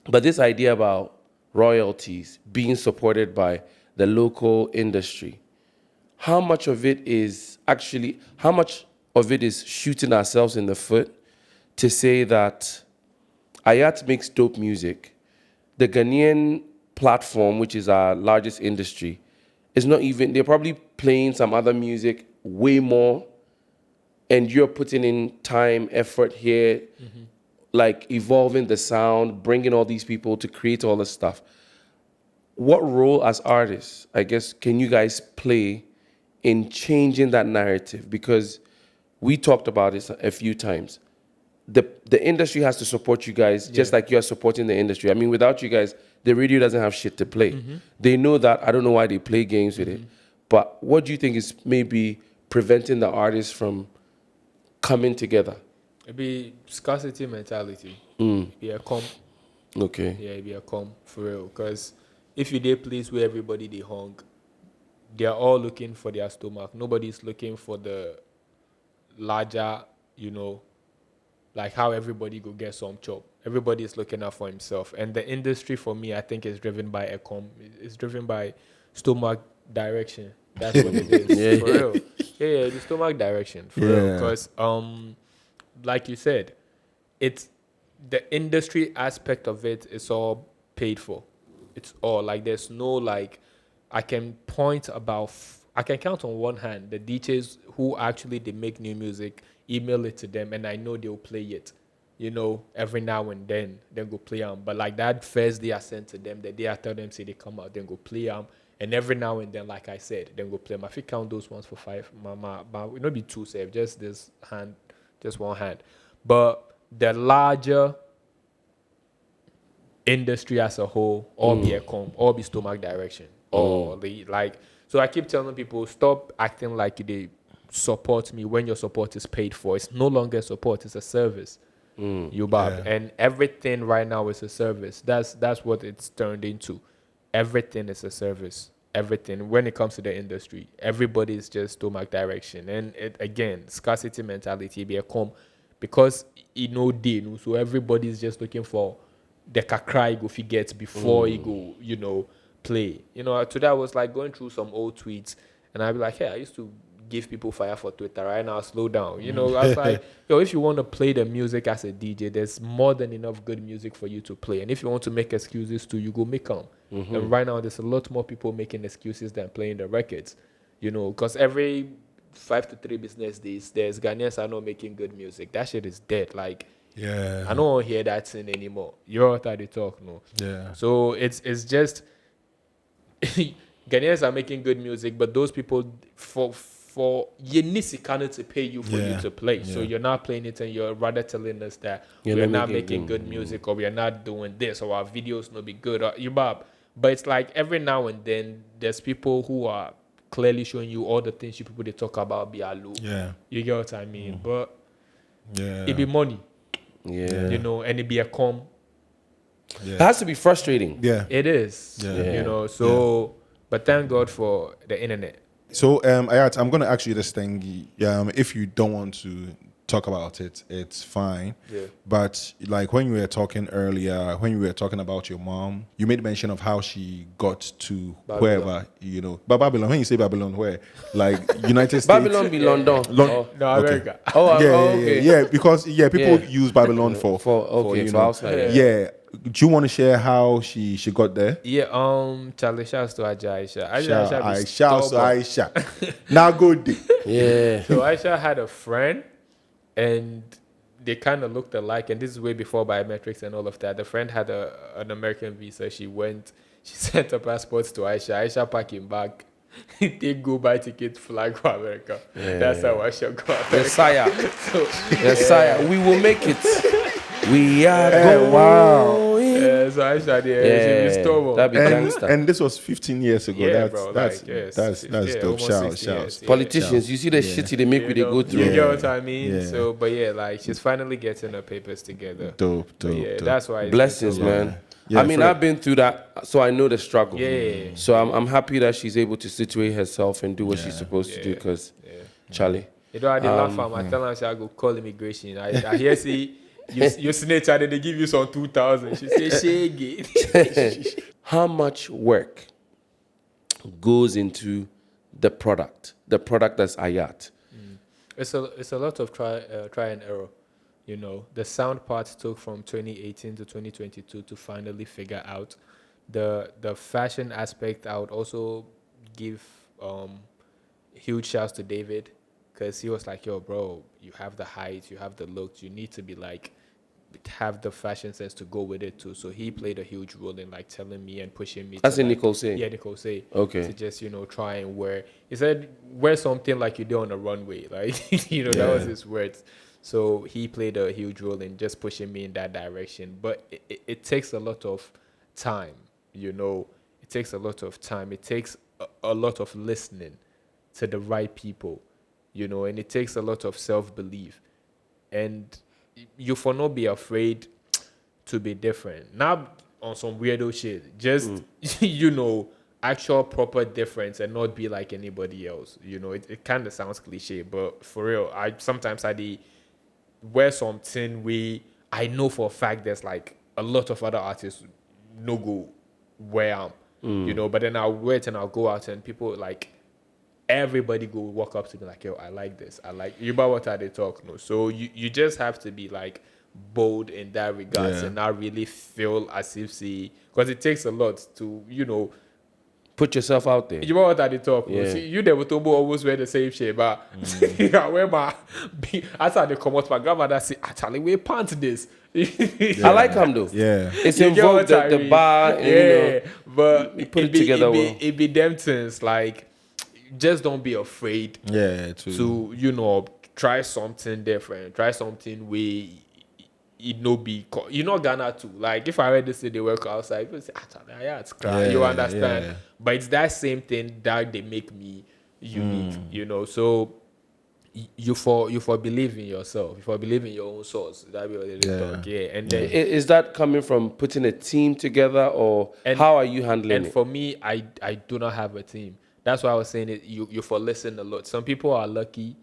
But this idea about royalties being supported by the local industry, how much of it is shooting ourselves in the foot to say that Ayat makes dope music, the Ghanaian platform, which is our largest industry, is not even, they're probably playing some other music way more, and you're putting in time, effort here, like evolving the sound, bringing all these people to create all this stuff. What role as artists, I guess, can you guys play in changing that narrative? Because we talked about this a few times. The industry has to support you guys just like you're supporting the industry. I mean, without you guys, the radio doesn't have shit to play. They know that. I don't know why they play games with it. But what do you think is maybe preventing the artists from coming together? It'd be scarcity mentality. It'd be a comp. Okay. Yeah, it'd be a comp for real. Because if you dey place where everybody they hung, they are all looking for their stomach. Nobody's looking for the larger, you know, like how everybody go get some chop. Everybody is looking out for himself. And the industry for me, I think, is driven by it's driven by stomach direction. That's what it is. For real. Yeah, the stomach direction. For real. Because like you said, it's the industry aspect of it is all paid for. It's all like there's no like I can count on one hand the DJs who actually they make new music, email it to them, and I know they'll play it, you know, every now and then go play them. But like that first day I sent to them, the day I tell them say they come out, then go play them. And every now and then, like I said, then go play them. If you count those ones for 5, it will not be 2 safe, just this hand, just one hand. But the larger industry as a whole, all be a comp, all be stomach direction. Or like, so I keep telling people, stop acting like they support me when your support is paid for. It's no longer support, it's a service. And everything right now is a service. That's what it's turned into. Everything is a service. Everything. When it comes to the industry, everybody is just stomach direction. And it, again, scarcity mentality be a comp because so everybody's just looking for the kakra he go forget before he go, you know, play. You know, today I was like going through some old tweets and I'd be like, hey, I used to give people fire for Twitter. Right now, slow down. You know, I was like, yo, if you want to play the music as a DJ, there's more than enough good music for you to play. And if you want to make excuses too, you go make them. And right now, there's a lot more people making excuses than playing the records. You know, because every 5 to 3 business days, there's Ghanaians are not making good music. That shit is dead. Like, Yeah. I don't want to hear that thing anymore. You're out of the talk, no. Yeah. So it's just Ghanaians are making good music, but those people for you need to pay you for you Yeah. to play. So Yeah. you're not playing it, and you're rather telling us that You're we're not not making making good music, or we are not doing this, or our videos no be good, or you bob. But it's like every now and then there's people who are clearly showing you all the things you people they talk about be low. Yeah. You get what I mean? But Yeah. it be money, Yeah. you know, and it be a com. It has to be frustrating. Yeah. It is, Yeah. you know. So, but thank God for the internet. So, Ayat, I'm gonna ask you this thing. If you don't want to talk about it, it's fine. Yeah. But like when you were talking earlier, when you were talking about your mom, you made mention of how she got to Babylon. wherever, you know. But Babylon, when you say Babylon, where? Like United States? Babylon be London. Lon- No, Okay. America. Oh, Yeah, okay. yeah, because people Yeah. use Babylon for Okay, you for know. outside. Yeah. Do you want to share how she got there? Yeah, Charlie, shouts to Aisha. Aisha. Now go day. Yeah. So Aisha had a friend, and they kind of looked alike. And this is way before biometrics and all of that. The friend had an American visa. She sent her passports to Aisha. Aisha packing back. They go buy ticket, flag for America. That's how Aisha got America. Messiah. So, Messiah. We will make it. We are going. Wow. so Aisha, she was stubborn. That'd be gangster. And this was 15 years ago. Yeah, that's bro, that's like, yes, that's yeah, dope. almost Shout, 60 shout. years, yeah. Politicians, you see the shit they make we they go You through. get what I mean? Yeah. So, but yeah, like she's finally getting her papers together. Dope, But dope, yeah, dope. that's why. it's Blessings, been so long. man. Yeah, I mean, for I've been through that, so I know the struggle. Yeah. So I'm happy that she's able to situate herself and do what she's supposed to do. Because, Charlie, You know, I did laugh at him. I tell her, I go call immigration. I hear say you snitch and they give you some 2,000. She say shaggy. how much work goes into the product that's Ayat? It's a lot of try and error. You know, the sound part took from 2018 to 2022 to finally figure out the fashion aspect. I would also give huge shouts to David, because he was like, yo, bro, you have the height, you have the looks, you need to be like have the fashion sense to go with it too. So he played a huge role in like telling me and pushing me. That's to, in like, Nicole say. Yeah, Nicole say. Okay. To just, you know, try and wear. He said, wear something like you do on the runway. Like, you know, that was his words. So he played a huge role in just pushing me in that direction. But it takes a lot of time, you know. It takes a lot of time. It takes a lot of listening to the right people, you know, and it takes a lot of self-belief. And you for not be afraid to be different. Not on some weirdo shit. Just, you know, actual proper difference and not be like anybody else. You know, it kind of sounds cliche, but for real, sometimes I wear something I know for a fact there's like a lot of other artists no go wear them, you know, but then I'll wear it and I'll go out and people like, everybody go walk up to me like, yo, I like this. I like you about what are they talk, no? So you just have to be like bold in that regards and not really feel as if because it takes a lot to, you know, Put yourself out there. you know what are they talk, no? Yeah. See, you never told me always wear the same shit, but I wear my after they come out, my grandmother say, actually we pants this. I like him though. Yeah. It's You get involved what I the mean? bar and, you know, but you put it together well. it be them things like, just don't be afraid Yeah. to, you know, try something different, try something it no be you know Ghana too. Like if I read this they work outside, people say, yeah, it's crazy. You understand? yeah. But it's that same thing that they make me unique, you know. So you for believe in yourself, you for believe in your own source. That be what they talk. Yeah. And then Is that coming from putting a team together, or how are you handling and it? for me, I do not have a team. That's why I was saying it. You for listen a lot. Some people are lucky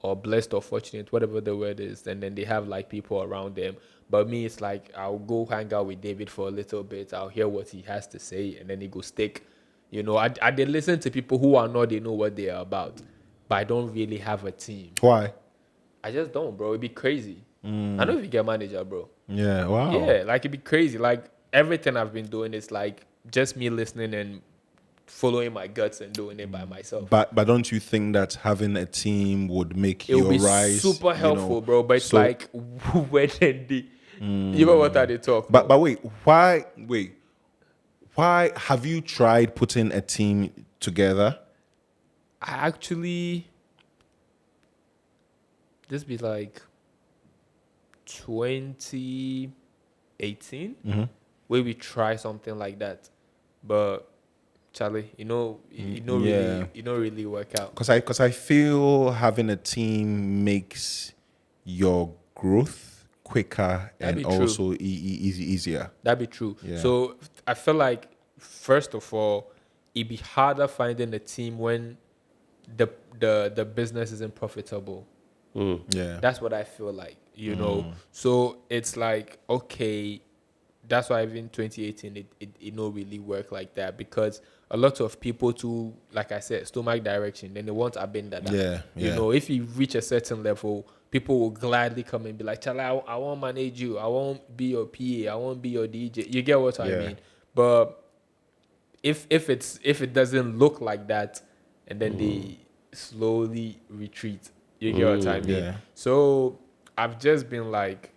or blessed or fortunate, whatever the word is, and then they have like people around them. But me, it's like I'll go hang out with David for a little bit. I'll hear what he has to say, and then he go stick. You know, I did listen to people who are not, they know what they are about, but I don't really have a team. Why? I just don't, bro. It'd be crazy. I know if you get a manager, bro. Yeah. Wow. Yeah, like it'd be crazy. Like everything I've been doing is like just me listening and following my guts and doing it by myself. But don't you think that having a team would make It would your be rise super helpful, bro. But it's so- like, when did the, you know what are they talking? But wait, why have you tried putting a team together? I actually this be like 2018 where we try something like that, but Charlie, you know, it don't really work out. Because I feel having a team makes your growth quicker That'd and be true. also easier. That'd be true. Yeah. So I feel like, first of all, it'd be harder finding a team when the business isn't profitable. Yeah. That's what I feel like, you know. So it's like, okay, that's why even 2018 it don't really work like that, because a lot of people too, like I said, stomach direction, then they want a bend that. Yeah, You yeah. know, if you reach a certain level, people will gladly come and be like, Charlie, I won't manage you. I won't be your PA. I won't be your DJ. You get what I Yeah. mean? But if it doesn't look like that, and then they slowly retreat, you get what I mean? Yeah. So I've just been like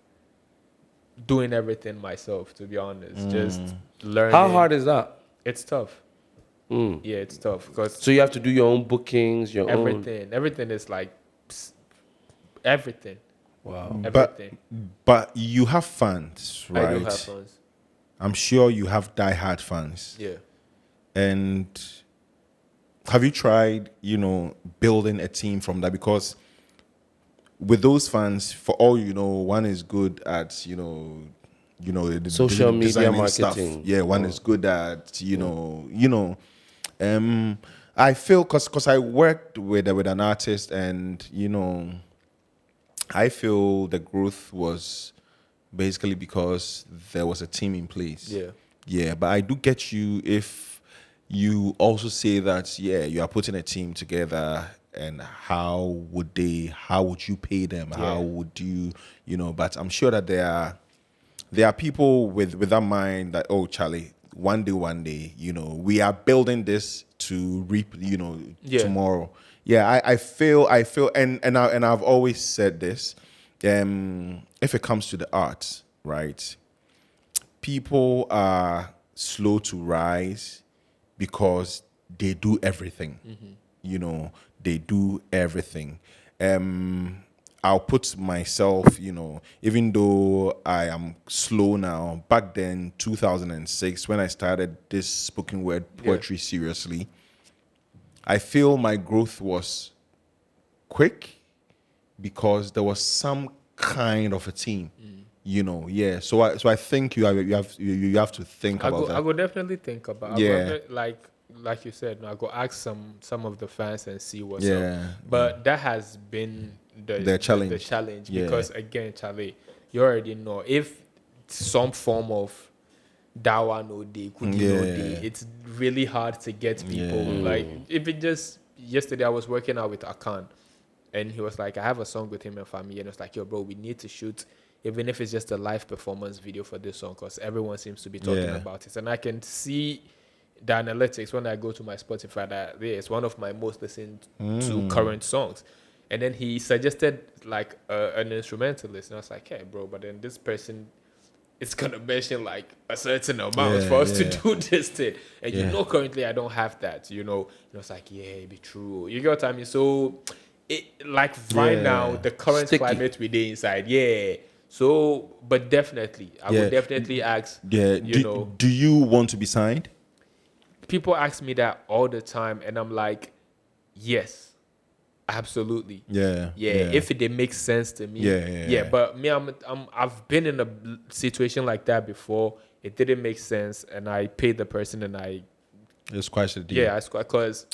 doing everything myself, to be honest. Just learning. How hard is that? It's tough. Yeah, it's tough because So you have to do your own bookings, your own. everything is like everything. Wow. Everything. But you have fans, right? I do have fans. I'm sure you have diehard fans. Yeah. And have you tried, building a team from that? Because with those fans, for all you know, one is good at, the Social media designing stuff. marketing. Yeah, one is good at, I feel because I worked with an artist, and I feel the growth was basically because there was a team in place. Yeah. Yeah, but I do get you if you also say that, you are putting a team together, and how would you pay them? Yeah. How would you, but I'm sure that there are people with that mind that, oh, Charlie, one day, we are building this to reap, tomorrow. Yeah, I feel, and I've always said this, if it comes to the arts, right? People are slow to rise because they do everything. They do everything. I'll put myself, even though I am slow now, back then, 2006, when I started this spoken word poetry seriously, I feel my growth was quick because there was some kind of a team. So I think you have to think about that. I would definitely think about. Yeah. Like you said, I go ask some of the fans and see what's Yeah. up. But that has been the challenge. The challenge, Yeah. because again, Charlie, you already know, if some form of dawa no day, could you no Yeah. day, it's really hard to get people. Yeah. Like, if it just yesterday I was working out with Akan, and he was like, I have a song with him and family, and it's like, yo, bro, we need to shoot, even if it's just a live performance video for this song, because everyone seems to be talking about it. And I can see the analytics when I go to my Spotify that it's one of my most listened to current songs. And then he suggested like an instrumentalist, and I was like, hey, bro, but then this person is gonna mention like a certain amount for us to do this thing, and currently I don't have that, and I was like, it be true, you get what I mean? So it, like, right now, the current Sticky. climate we dey inside, so, but definitely I would definitely ask, Do you want to be signed? people ask me that all the time, and I'm like, yes, absolutely. Yeah. If it makes sense to me. Yeah. But me, I've been in a situation like that before. It didn't make sense, and I paid the person, and I It's quite a deal. because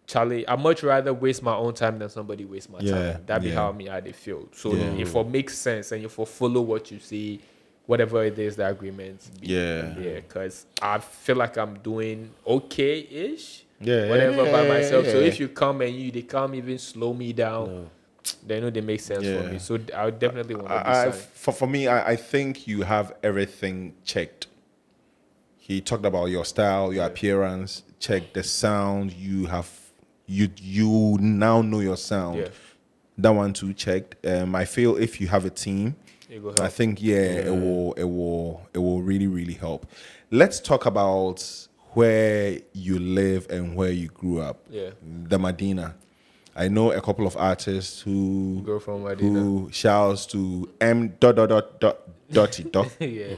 Charlie, I much rather waste my own time than somebody waste my time. That'd be how they feel. So if it makes sense, and if you follow what you see, whatever it is, the agreement. Because I feel like I'm doing okay-ish. Whatever by myself. So if you come and they can't even slow me down, they know they make sense for me. So I would definitely want to be signed. For me, I think you have everything checked. He talked about your style, your appearance. Check the sound you have. You now know your sound. Yeah. That one too checked. I feel if you have a team, It will I help. think it will really really help. Let's talk about where you live and where you grew up. Yeah. The Medina. I know a couple of artists who Go from Medina. who shouts to M dot dot dot dot dotty dot. Yeah.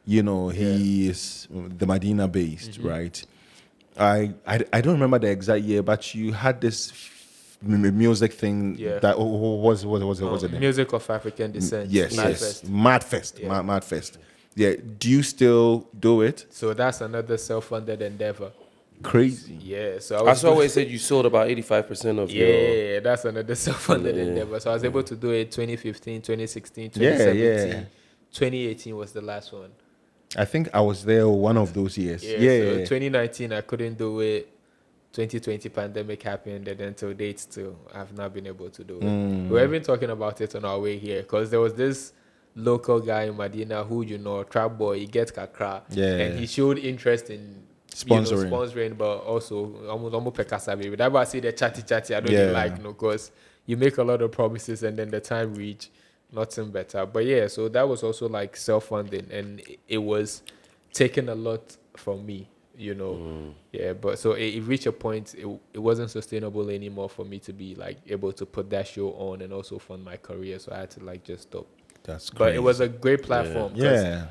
You know, he is the Medina based, right? I don't remember the exact year, but you had this music thing Yeah. that was it? Music of African descent. Yes, Manifest. yes, Madfest, Yeah. Madfest. Yeah, do you still do it? So that's another self-funded endeavor. Crazy. Yeah. So I I was saw where it said you sold about 85% of your. yeah, that's another self-funded endeavor. So I was able to do it 2015, 2016, 2017. Yeah. 2018 was the last one. I think I was there one of those years. So Yeah. 2019 I couldn't do it. 2020 pandemic happened, and then till date still I've not been able to do it. We were even talking about it on our way here because there was this local guy in Medina who trap boy, he gets kakra, Yeah. and he showed interest in sponsoring, but also almost pekasa baby. That's why I say the chatty I don't Yeah. even like because you make a lot of promises and then the time reach nothing better. But yeah, so that was also like self-funding, and it was taking a lot from me. Yeah, but so it reached a point it wasn't sustainable anymore for me to be like able to put that show on and also fund my career, so I had to like just stop. That's crazy. But it was a great platform. 'Cause Yeah.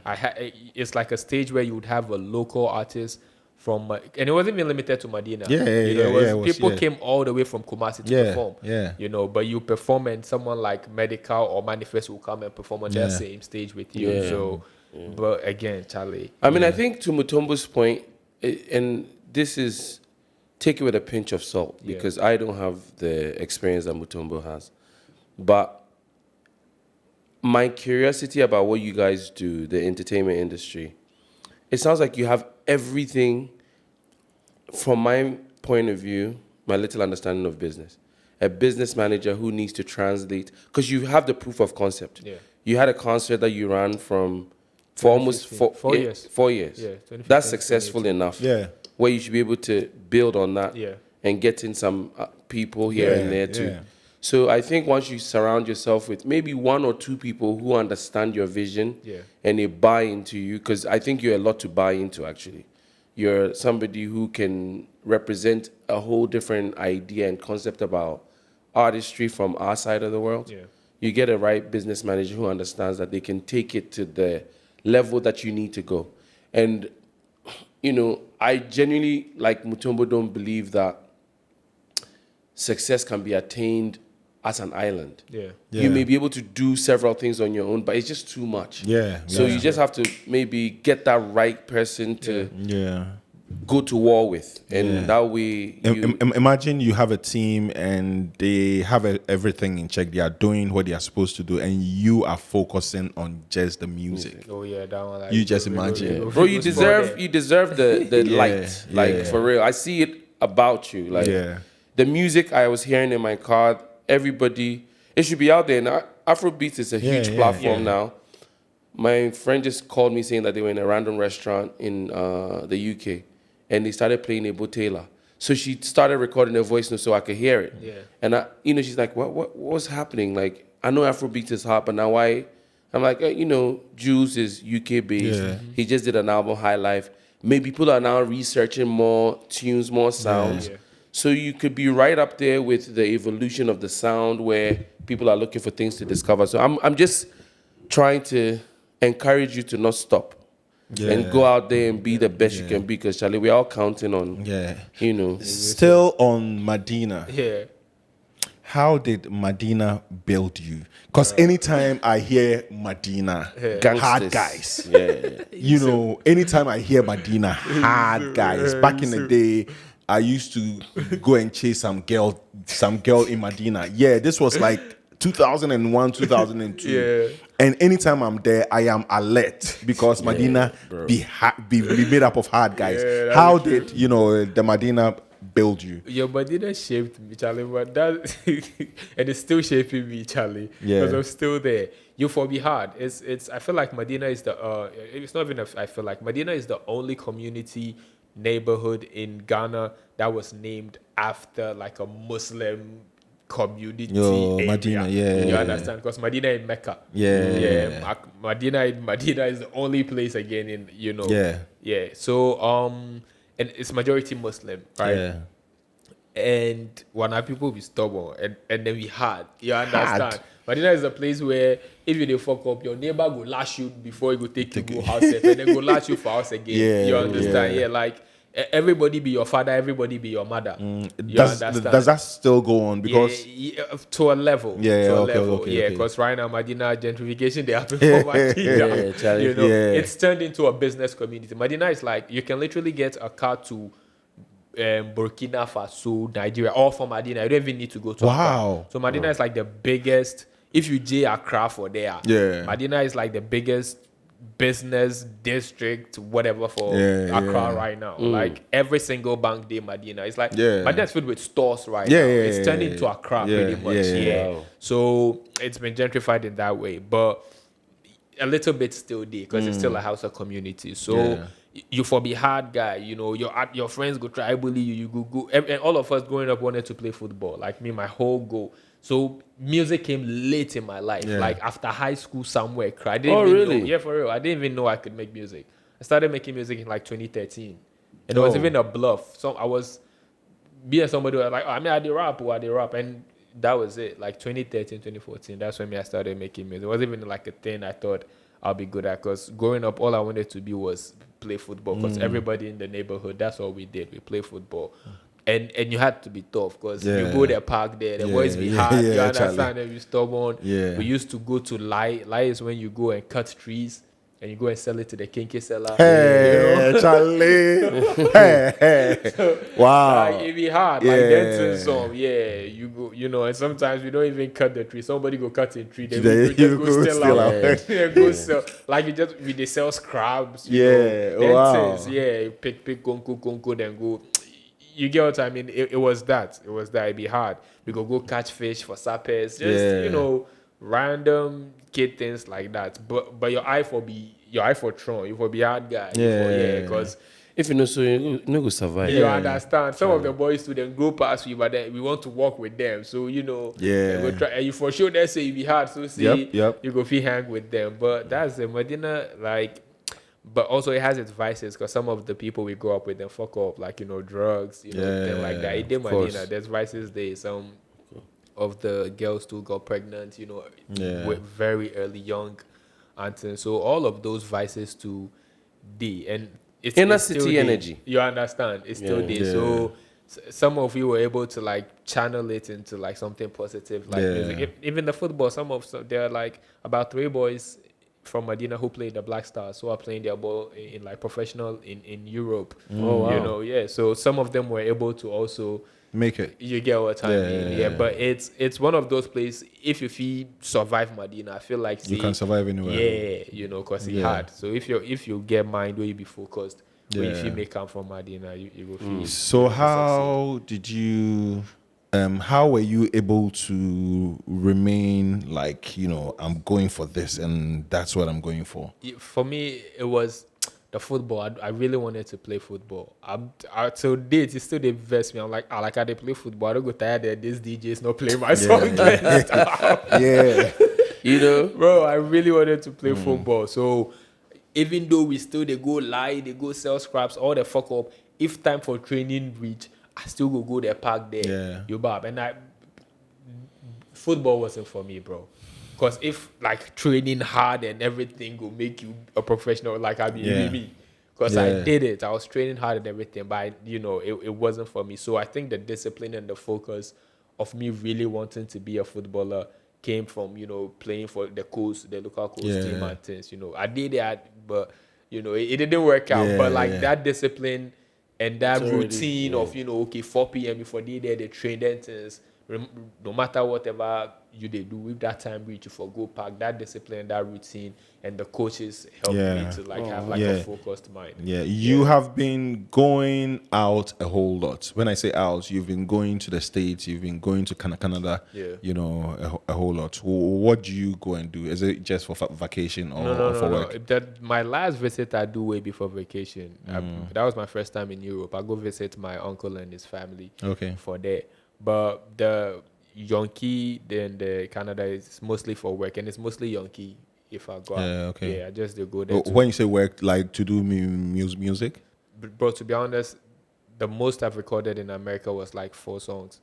it's like a stage where you would have a local artist from and it wasn't even limited to Medina. People came all the way from Kumasi to perform. Yeah. But you perform and someone like Medical or Manifest will come and perform on that same stage with you. Yeah. So but again, Charlie. I mean, I think to Mutombo's point, and this is take it with a pinch of salt because I don't have the experience that Mutombo has. But my curiosity about what you guys do, the entertainment industry, it sounds like you have everything from my point of view, my little understanding of business. A business manager who needs to translate, because you have the proof of concept. Yeah. You had a concert that you ran for almost 4 years. 4 years. Yeah, 2015, That's successful enough. Yeah. Where you should be able to build on that Yeah. and get in some people here and there too. Yeah. So I think once you surround yourself with maybe one or two people who understand your vision and they buy into you, because I think you're a lot to buy into actually. You're somebody who can represent a whole different idea and concept about artistry from our side of the world. Yeah. You get a right business manager who understands that they can take it to the level that you need to go. And, I genuinely, like Mutombo, don't believe that success can be attained as an island. Yeah. You may be able to do several things on your own, but it's just too much. Yeah. So you just have to maybe get that right person to go to war with. And that way Imagine you have a team and they have everything in check. They are doing what they are supposed to do, and you are focusing on just the music. Oh yeah, that one. Like, You just imagine. Bro, you deserve the light. Like yeah. for real. I see it about you. Like the music I was hearing in my car, everybody, it should be out there. Now, Afrobeats is a huge platform now. My friend just called me saying that they were in a random restaurant in the UK and they started playing Ebo Taylor. So she started recording her voice note so I could hear it. Yeah. And she's like, what's happening? Like, I know Afrobeats is hot, but now why? I'm like, Jules is UK based. Yeah. He just did an album, High Life. Maybe people are now researching more tunes, more sounds. Yeah. So you could be right up there with the evolution of the sound where people are looking for things to discover. So I'm just trying to encourage you to not stop and go out there and be the best you can be, because Charlie, we're all counting on Still on Medina. Yeah. How did Medina build you? Because anytime I hear Medina, hard guys. Anytime I hear Medina, hard guys. Back in the day, I used to go and chase some girl in Medina. Yeah, this was like 2001, 2002. Yeah. And anytime I'm there, I am alert because Medina be made up of hard guys. How did the Medina build you? Your Medina shaped me, Charlie, but that and it's still shaping me, Charlie. Yeah. Because I'm still there. you for be hard. It's. I feel like Medina is the. It's not even. I feel like Medina is the only community neighborhood in Ghana that was named after like a Muslim community area. Medina, yeah. You understand? Because Medina in Mecca. Yeah. Medina is the only place again in Yeah. So and it's majority Muslim, right? Yeah. And when our people be stubborn and then we hard. You understand? Hard. Medina is a place where if you dey fuck up, your neighbor go lash you before he go take you go house and then go lash you for house again. Yeah, You understand? yeah. Yeah, like everybody be your father, everybody be your mother. You Does understand? that still go on? Because yeah, to a level. Yeah, to a okay, level. okay, Yeah, okay. because right now Medina gentrification they happen for Medina. Charlie. You know, Yeah. it's turned into a business community. Medina is like you can literally get a car to Burkina Faso, Nigeria, all from Medina. You don't even need to go to Wow. Accra. So Medina is like the biggest. If you J Accra for there, Yeah. Medina is like the biggest business district, whatever for Yeah, Accra yeah. right now. Like every single bank day, Medina. It's like Yeah. Medina is filled with stores right Yeah, now. yeah, It's yeah, turned yeah, into yeah. Accra Yeah, pretty much. yeah, yeah. Yeah. Wow. So it's been gentrified in that way, but a little bit still there because it's still a house of community. So Yeah. you for be hard guy, you know, your friends go try bully you, you go, and all of us growing up wanted to play football. Like me, my whole goal. So music came late in my life, Yeah. like after high school somewhere. I didn't Oh, even really? know, yeah, for real. I didn't even know I could make music. I started making music in like 2013, and it was Oh. even a bluff. So I was being somebody who was like, oh, I mean, I did rap, and that was it. Like 2013, 2014, that's when I started making music. It wasn't even like a thing I thought I'll be good at. Because growing up, all I wanted to be was play football. Because everybody in the neighborhood, that's all we did. We play football. And you had to be tough because you Yeah. go there, park there, the Yeah, boys be yeah, hard. yeah, You understand? Charlie. And you stubborn. Yeah. We used to go to lie. Lie is when you go and cut trees and you go and sell it to the kinky seller. Hey, Charlie. hey. Wow. Like, it be hard. Like Yeah. dancing some, you go, and sometimes we don't even cut the tree. Somebody go cut a tree, then Then we just you go go still still out. out. Then go sell. Like they sell scrubs. Yeah, wow. Dancers, you pick conco, then go. You get what I mean? It was that. It was that. It'd be hard. We go catch fish for sappers. Just Yeah. random kid things like that. But your eye for Tron. You for be hard guy. Yeah. Because If you know, so you no go survive. you understand. Some of the boys to them go past you, but then we want to walk with them. So Yeah. they go try, and you for sure they say you be hard. So Yep. you go feel hang with them. But that's the Medina like. But also it has its vices because some of the people we grow up with them fuck up like drugs, things like that. It did course. Medina. There's vices there. Some of the girls too got pregnant, Yeah. with very early young aunts. So all of those vices to D and Inner it's still city there. energy. You understand? It's still Yeah. there. Yeah. So some of you were able to like channel it into like something positive, like Yeah. music. Even the football, there are like about 3 boys from Medina who played the Black Stars, who are playing their ball in like professional in Europe. Oh, wow. So some of them were able to also. Make it. You get what I mean? Yeah. But it's one of those places. If you feel survive Medina, I feel like You can survive anywhere. Yeah, because it's hard. So if you get mind where you be focused, where if you Yeah. may come from Medina, you go feel. So how did you how were you able to remain like, I'm going for this and that's what I'm going for? For me, it was the football. I really wanted to play football. Till date, it still they vex me. I'm like, I they play football. I don't go tired that this DJ's not playing my song. Yeah. Bro, I really wanted to play football. So even though we still they go lie, they go sell scraps, all the fuck up. If time for training reach, I still go there, park there. Yeah. You bab. And football wasn't for me, bro. Because if like training hard and everything will make you a professional, like I mean, Yeah. me. Because I did it. I was training hard and everything, but it wasn't for me. So I think the discipline and the focus of me really wanting to be a footballer came from, playing for the coast, the local coast team and things. I did that, but it didn't work out. But like that discipline and that routine of 4 p.m. before they train and things, no matter whatever you they do with that time reach you for go park, that discipline, that routine, and the coaches help me Yeah. to like have like a focused mind. Yeah, you have been going out a whole lot. When I say out, you've been going to the States, you've been going to Canada, Yeah. you know, a whole lot. What do you go and do? Is it just for vacation or for work? That my last visit I do way before vacation. That was my first time in Europe. I go visit my uncle and his family. Okay. For there, but the Yonki then the Canada is mostly for work, and it's mostly Yonki if I go out. Yeah, okay. Yeah, I just go there. When you say work, like to do music? Bro, to be honest, the most I've recorded in America was like 4 songs.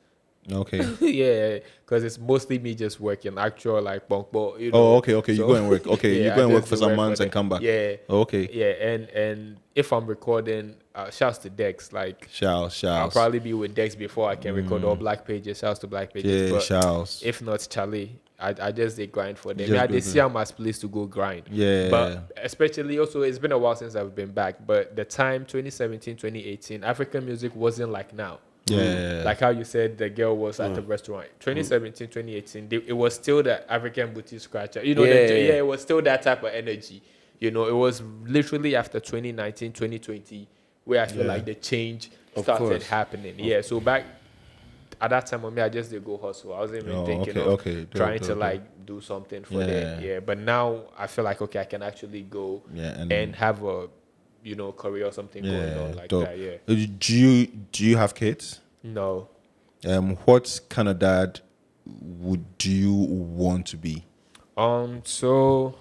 Okay. Yeah, because it's mostly me just working, actual like bunk ball. You know? Oh, okay. You So- go and work. Okay, Yeah, you go and I work just for do some work months and them. come back. Yeah. Okay. Yeah, and if I'm recording, shouts to Dex. Like Shouts. I'll probably be with Dex before I can record all Black Pages. Shouts to Black Pages. Yeah, but shouts. if not Charlie, I just they grind for them. Just Yeah, go they do see I'm as pleased to go grind. Yeah. But especially also, it's been a while since I've been back. But the time 2017, 2018, African music wasn't like now. Yeah. Like how you said the girl was at the restaurant. 2017, 2018, it was still the African booty scratcher. You know, it was still that type of energy. You know, it was literally after 2019, 2020 where I feel like the change started happening. Yeah, so back at that time, I just did go hustle. I wasn't even thinking of trying to like do something for them. Yeah, but now I feel like, okay, I can actually go and have a, you know, career or something going on like that. Yeah. Do you have kids? No. What kind of dad do you want to be? So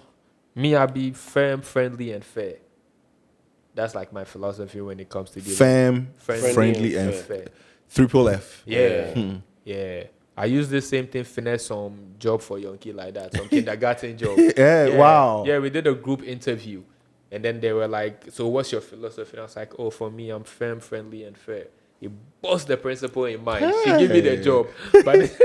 me, I be firm, friendly, and fair. That's like my philosophy when it comes to dealing. Friendly, and fair. Triple F. Yeah. Yeah. I use the same thing, finesse some job for Yonki like that, some kindergarten job. Wow. Yeah, we did a group interview. And then they were like, so what's your philosophy? And I was like, oh, for me, I'm firm, friendly, and fair. He bossed the principal in mind. She gave me the job. But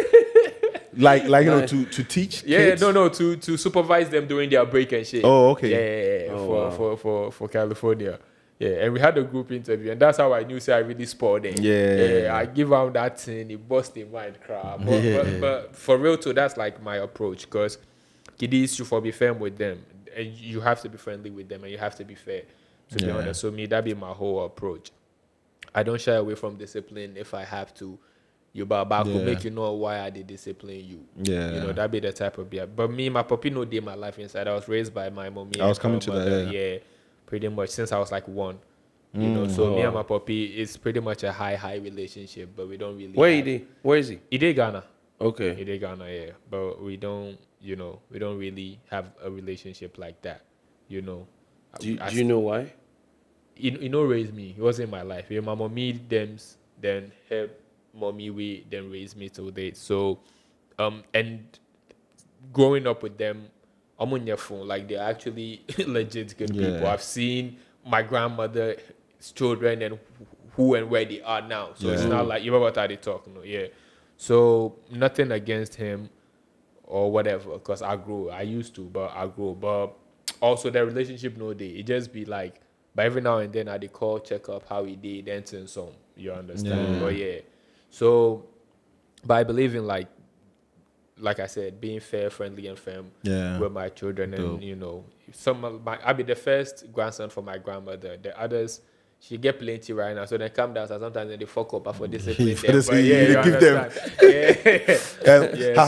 like you know, to teach kids? To supervise them during their break and shit. Oh, okay. Yeah, for California. Yeah, and we had a group interview, and that's how I knew say I really spoiled it. Yeah. I give out that thing, he bust in mind crap. But for real too, that's like my approach, because kiddies should for be firm with them, and you have to be friendly with them, and you have to be fair. To be honest, so me that be my whole approach. I don't shy away from discipline if I have to. But I could make you know why I did discipline you. Yeah. You know, that be the type of beer. But me, my puppy no day my life inside. I was raised by my mommy. I was coming to that. Yeah, pretty much since I was like 1. You know, so me and my puppy is pretty much a high relationship, but we don't really. Where is he? He did Ghana. Okay. He did Ghana, yeah. But we don't, you know, we don't really have a relationship like that. You know. Do you know why? He no raised me. He wasn't in my life. My mommy then her mommy we then raised me till date. So and growing up with them, I'm on your phone. Like they're actually legit good people. I've seen my grandmother's children and who and where they are now. So it's not like you remember what they talk, no, yeah. So nothing against him or whatever, because I grew. I used to, but I grew. But also the relationship no day. It just be like, but every now and then I call, check up how he did, then some. You understand? But yeah. So, but I believe in like I said, being fair, friendly, and firm with my children, and you know, I'll be the first grandson for my grandmother. The others, she get plenty right now, so they come down. So sometimes they fuck up for discipline. Them. But yeah, give them. Yeah.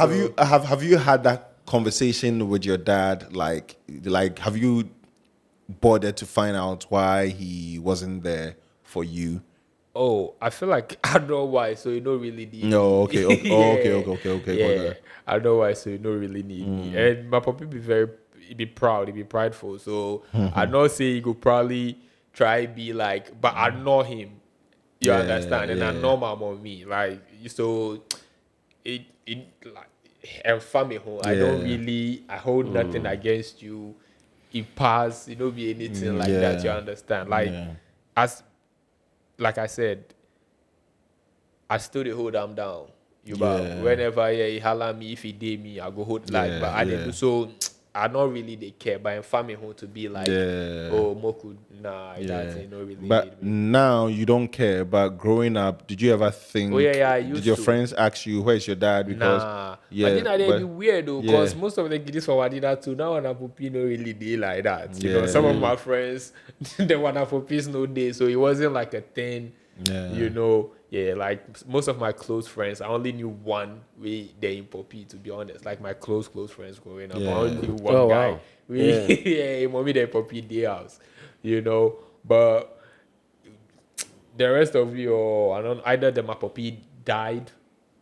Have you had that conversation with your dad? Like have you bothered to find out why he wasn't there for you? Oh, I feel like I know why, so you don't really need No, me. okay. Yeah, I know why, so you don't really need me. And my puppy be proud, he be prideful. So I know say he could probably try be like, but I know him. You understand? And I know my mommy. Like so it like and family home. I don't really I hold nothing against you. It pass, it don't be anything like that, you understand? Like as like I said, I still dey hold them down. Whenever he holler me, if he did me, I go hold like. But I didn't do so. I not really they care, but in family home to be like, oh, Moku, nah, that's not really. But now you don't care. But growing up, did you ever think? Oh yeah, I did used your to. friends ask you where's your dad? Because Nah, yeah, but then they'd be weird though, because yeah. most of the kids for Wadida too now and Puppy no really day like that. You know, Yeah. some of my friends they want for peace no day, so it wasn't like a thing. Yeah. You know, yeah, like most of my close friends, I only knew one way they in Poppy, to be honest. Like my close friends growing up, I Yeah. only knew one Oh, guy. wow. Yeah, mommy they Poppy day house. You know, but the rest of you, or I don't, either the my Poppy died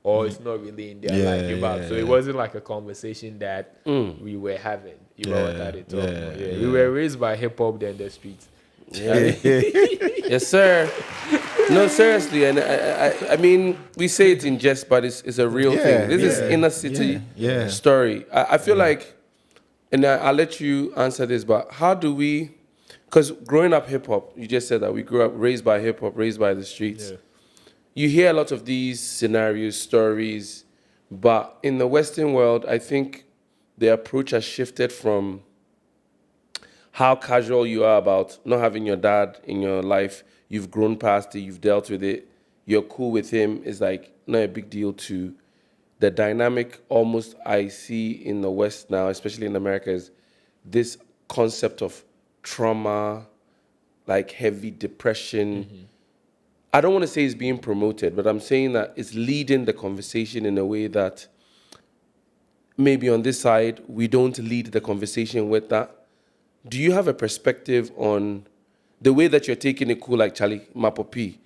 or it's not really in their life. You know? So it wasn't like a conversation that we were having. You know what that is? We were raised by hip hop than the streets. Yes, sir. No, seriously, and I mean, we say it in jest, but it's a real thing. This is inner city story. I feel like, and I'll let you answer this, but how do we, because growing up hip hop, you just said that we grew up raised by hip hop, raised by the streets. Yeah. You hear a lot of these scenarios, stories, but in the Western world, I think the approach has shifted from how casual you are about not having your dad in your life. You've grown past it, you've dealt with it, you're cool with him, is like not a big deal, to the dynamic almost I see in the West now, especially in America, is this concept of trauma, like heavy depression. I don't want to say it's being promoted, but I'm saying that it's leading the conversation in a way that maybe on this side, we don't lead the conversation with that. Do you have a perspective on the way that you're taking it cool, like Charlie, my puppy,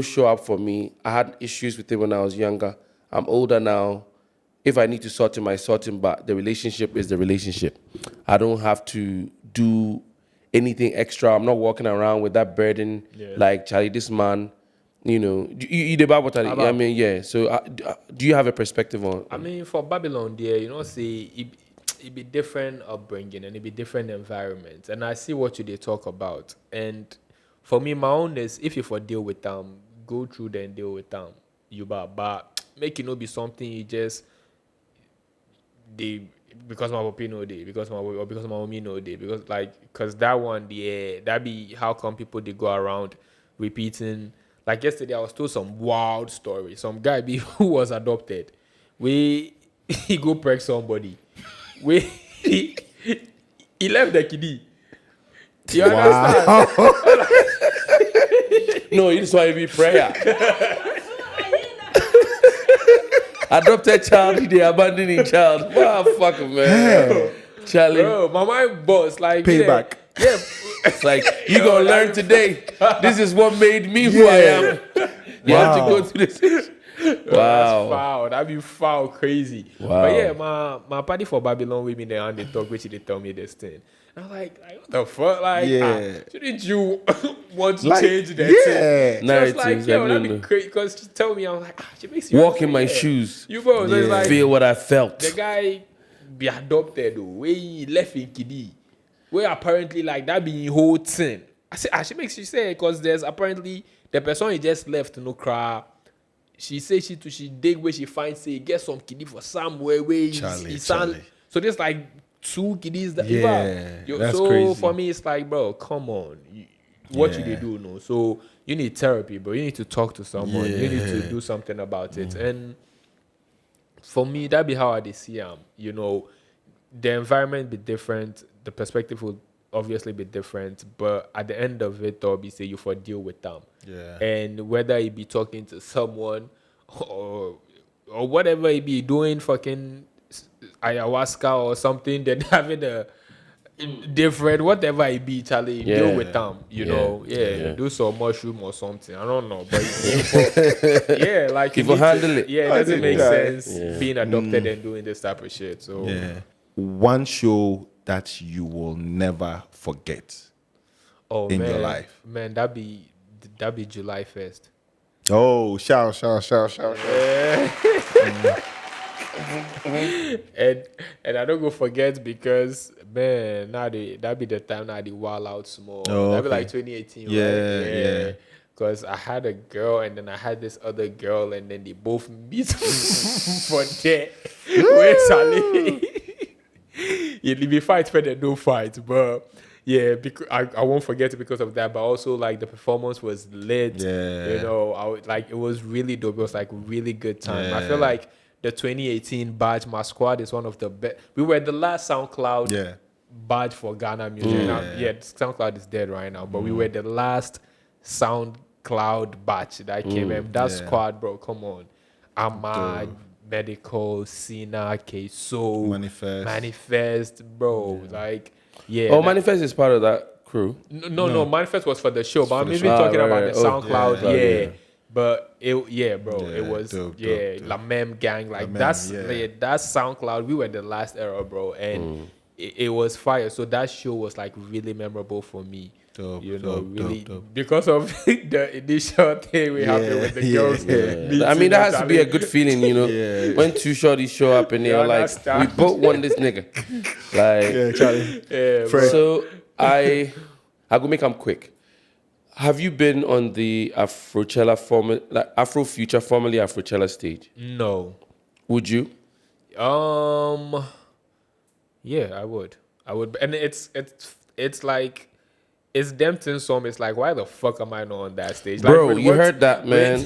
show up for me. I had issues with him when I was younger. I'm older now. If I need to sort him, I sort him, but the relationship is the relationship. I don't have to do anything extra. I'm not walking around with that burden like, Charlie, this man, you debate what I mean, yeah. So do you have a perspective on? I mean, for Babylon, there, see, it be different upbringing and it be different environments. And I see what they talk about. And for me, my own is, if you for deal with them, go through them, deal with them. But make it not be something you just because my papi no day, because my mommy no day, because that one, that be how come people they go around repeating. Like yesterday, I was told some wild story. Some guy who was adopted, he go preg somebody. He left the kiddie. You understand? No, it's why we prayer. Adopted child, they abandoning child. Wow, fuck man. Charlie. Bro, my mind boss, like Payback. Yeah. It's like, you gonna learn today. This is what made me who I am. You have to go through this. Wow. That's foul. That'd be foul, crazy. Wow. But yeah, my party for Babylon with me there and they talk, which they tell me this thing. And I'm like, what the fuck? Like, shouldn't you want to change that thing? Just like, yo, that'd be crazy. Because she tell me, I'm like, she makes you walk in my shoes. You bro, so it's like, feel what I felt. The guy be adopted though, where he left in Kidi, where apparently like that be whole thing. I say, she makes you say, because there's apparently the person he just left no cry. She say she dig where she finds say get some kiddie for somewhere where he sound. So there's like 2 kiddies that that's so crazy. For me it's like, bro, come on. What you do no? So you need therapy, bro. You need to talk to someone. You need to do something about it. And for me, that be how I see him. The environment be different, the perspective will obviously be different, but at the end of it, or be say you for deal with them. Yeah. And whether you be talking to someone or whatever you be doing, fucking ayahuasca or something, then having a different whatever it be, Charlie, deal with them. Do some mushroom or something. I don't know, but like people handle it. Yeah, it doesn't make sense being adopted and doing this type of shit. So one show that you will never forget in your life. Man, that be July 1st. Oh, shout. And I don't go forget because man, now that be the time now the wild out small. That be like 2018, right? Yeah. Because I had a girl and then I had this other girl and then they both meet for that. Where's Ali? It'll be fight for the no fight, but yeah, because I won't forget it because of that. But also like the performance was lit. Yeah. You know, it was really dope. It was like really good time. I Yeah. feel like the 2018 badge, my squad is one of the best. We were the last SoundCloud Yeah. badge for Ghana music. Now, SoundCloud is dead right now, but we were the last SoundCloud batch that came in. That squad, bro, come on. Ahmad, Medical, Sina, K-So, Manifest, bro. Like, yeah. Oh, Manifest is part of that crew. No, Manifest was for the show, but I'm the even show. talking about right. the Oh, SoundCloud, yeah. But it was dope. La Mem gang, like Mem, that's SoundCloud. We were the last era, bro, and it was fire. So that show was like really memorable for me. Dope, really dope. because of the initial thing we happened with the girls. I mean, that has to be a good feeling, you know. When two shorties show up and they're like, we both want this nigga. Like, Charlie. so I go make them quick. Have you been on the Afrochella like Afrofuture, formerly Afrochella stage? No. Would you? Yeah, I would, and it's like. It's Dempton song. It's like, why the fuck am I not on that stage? Bro, like, you heard that, man.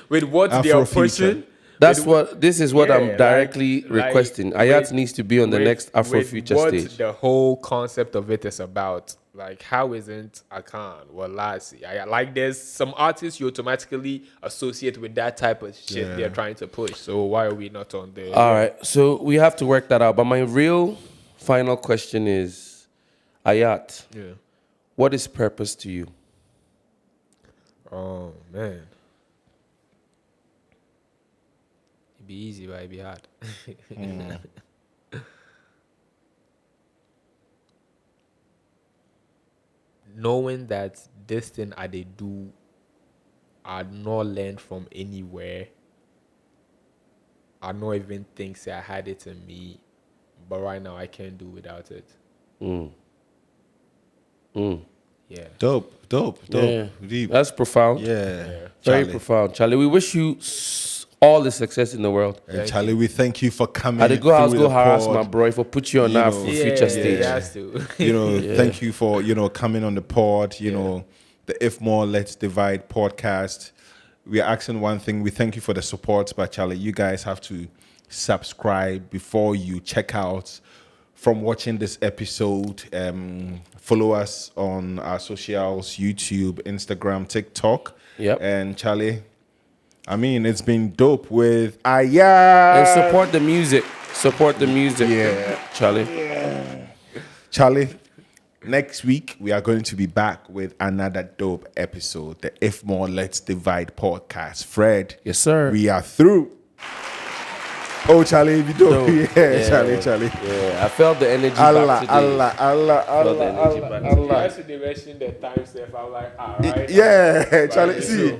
With what they are pushing. This is what I'm directly requesting. Ayat needs to be on the next Afrofuture stage. What the whole concept of it is about. Like, how isn't Akan? Well, Lassie. Like, there's some artists you automatically associate with that type of shit they're trying to push. So why are we not on there? All right, so we have to work that out. But my real final question is, Ayat. Yeah. What is purpose to you? Oh, man. It'd be easy, but it'd be hard. Knowing that this thing I they do I not learned from anywhere. I not even think say I had it in me. But right now I can't do without it. Yeah. Dope. Yeah. Deep. That's profound. Yeah. Very Charlie. profound. Charlie, we wish you all the success in the world. And Charlie, we thank you for coming. I go house, through go the harass pod. my bro for put you on that for future stage. Has to. Thank you for, coming on the pod, the If More Let's Divide podcast. We are asking one thing. We thank you for the support, but Charlie, you guys have to subscribe before you check out from watching this episode. Follow us on our socials, YouTube, Instagram, TikTok. Yep. And Charlie, I mean, it's been dope with Ayat. And support the music. Support the music. Yeah. Charlie. Charlie, next week we are going to be back with another dope episode, the If More Let's Divide podcast. Fred. Yes, sir. We are through. Oh, Charlie, you do. Charlie. Yeah, I felt the energy Allah. back today. Yesterday mentioned the time stuff. I'm like, all right. Yeah, Charlie. See,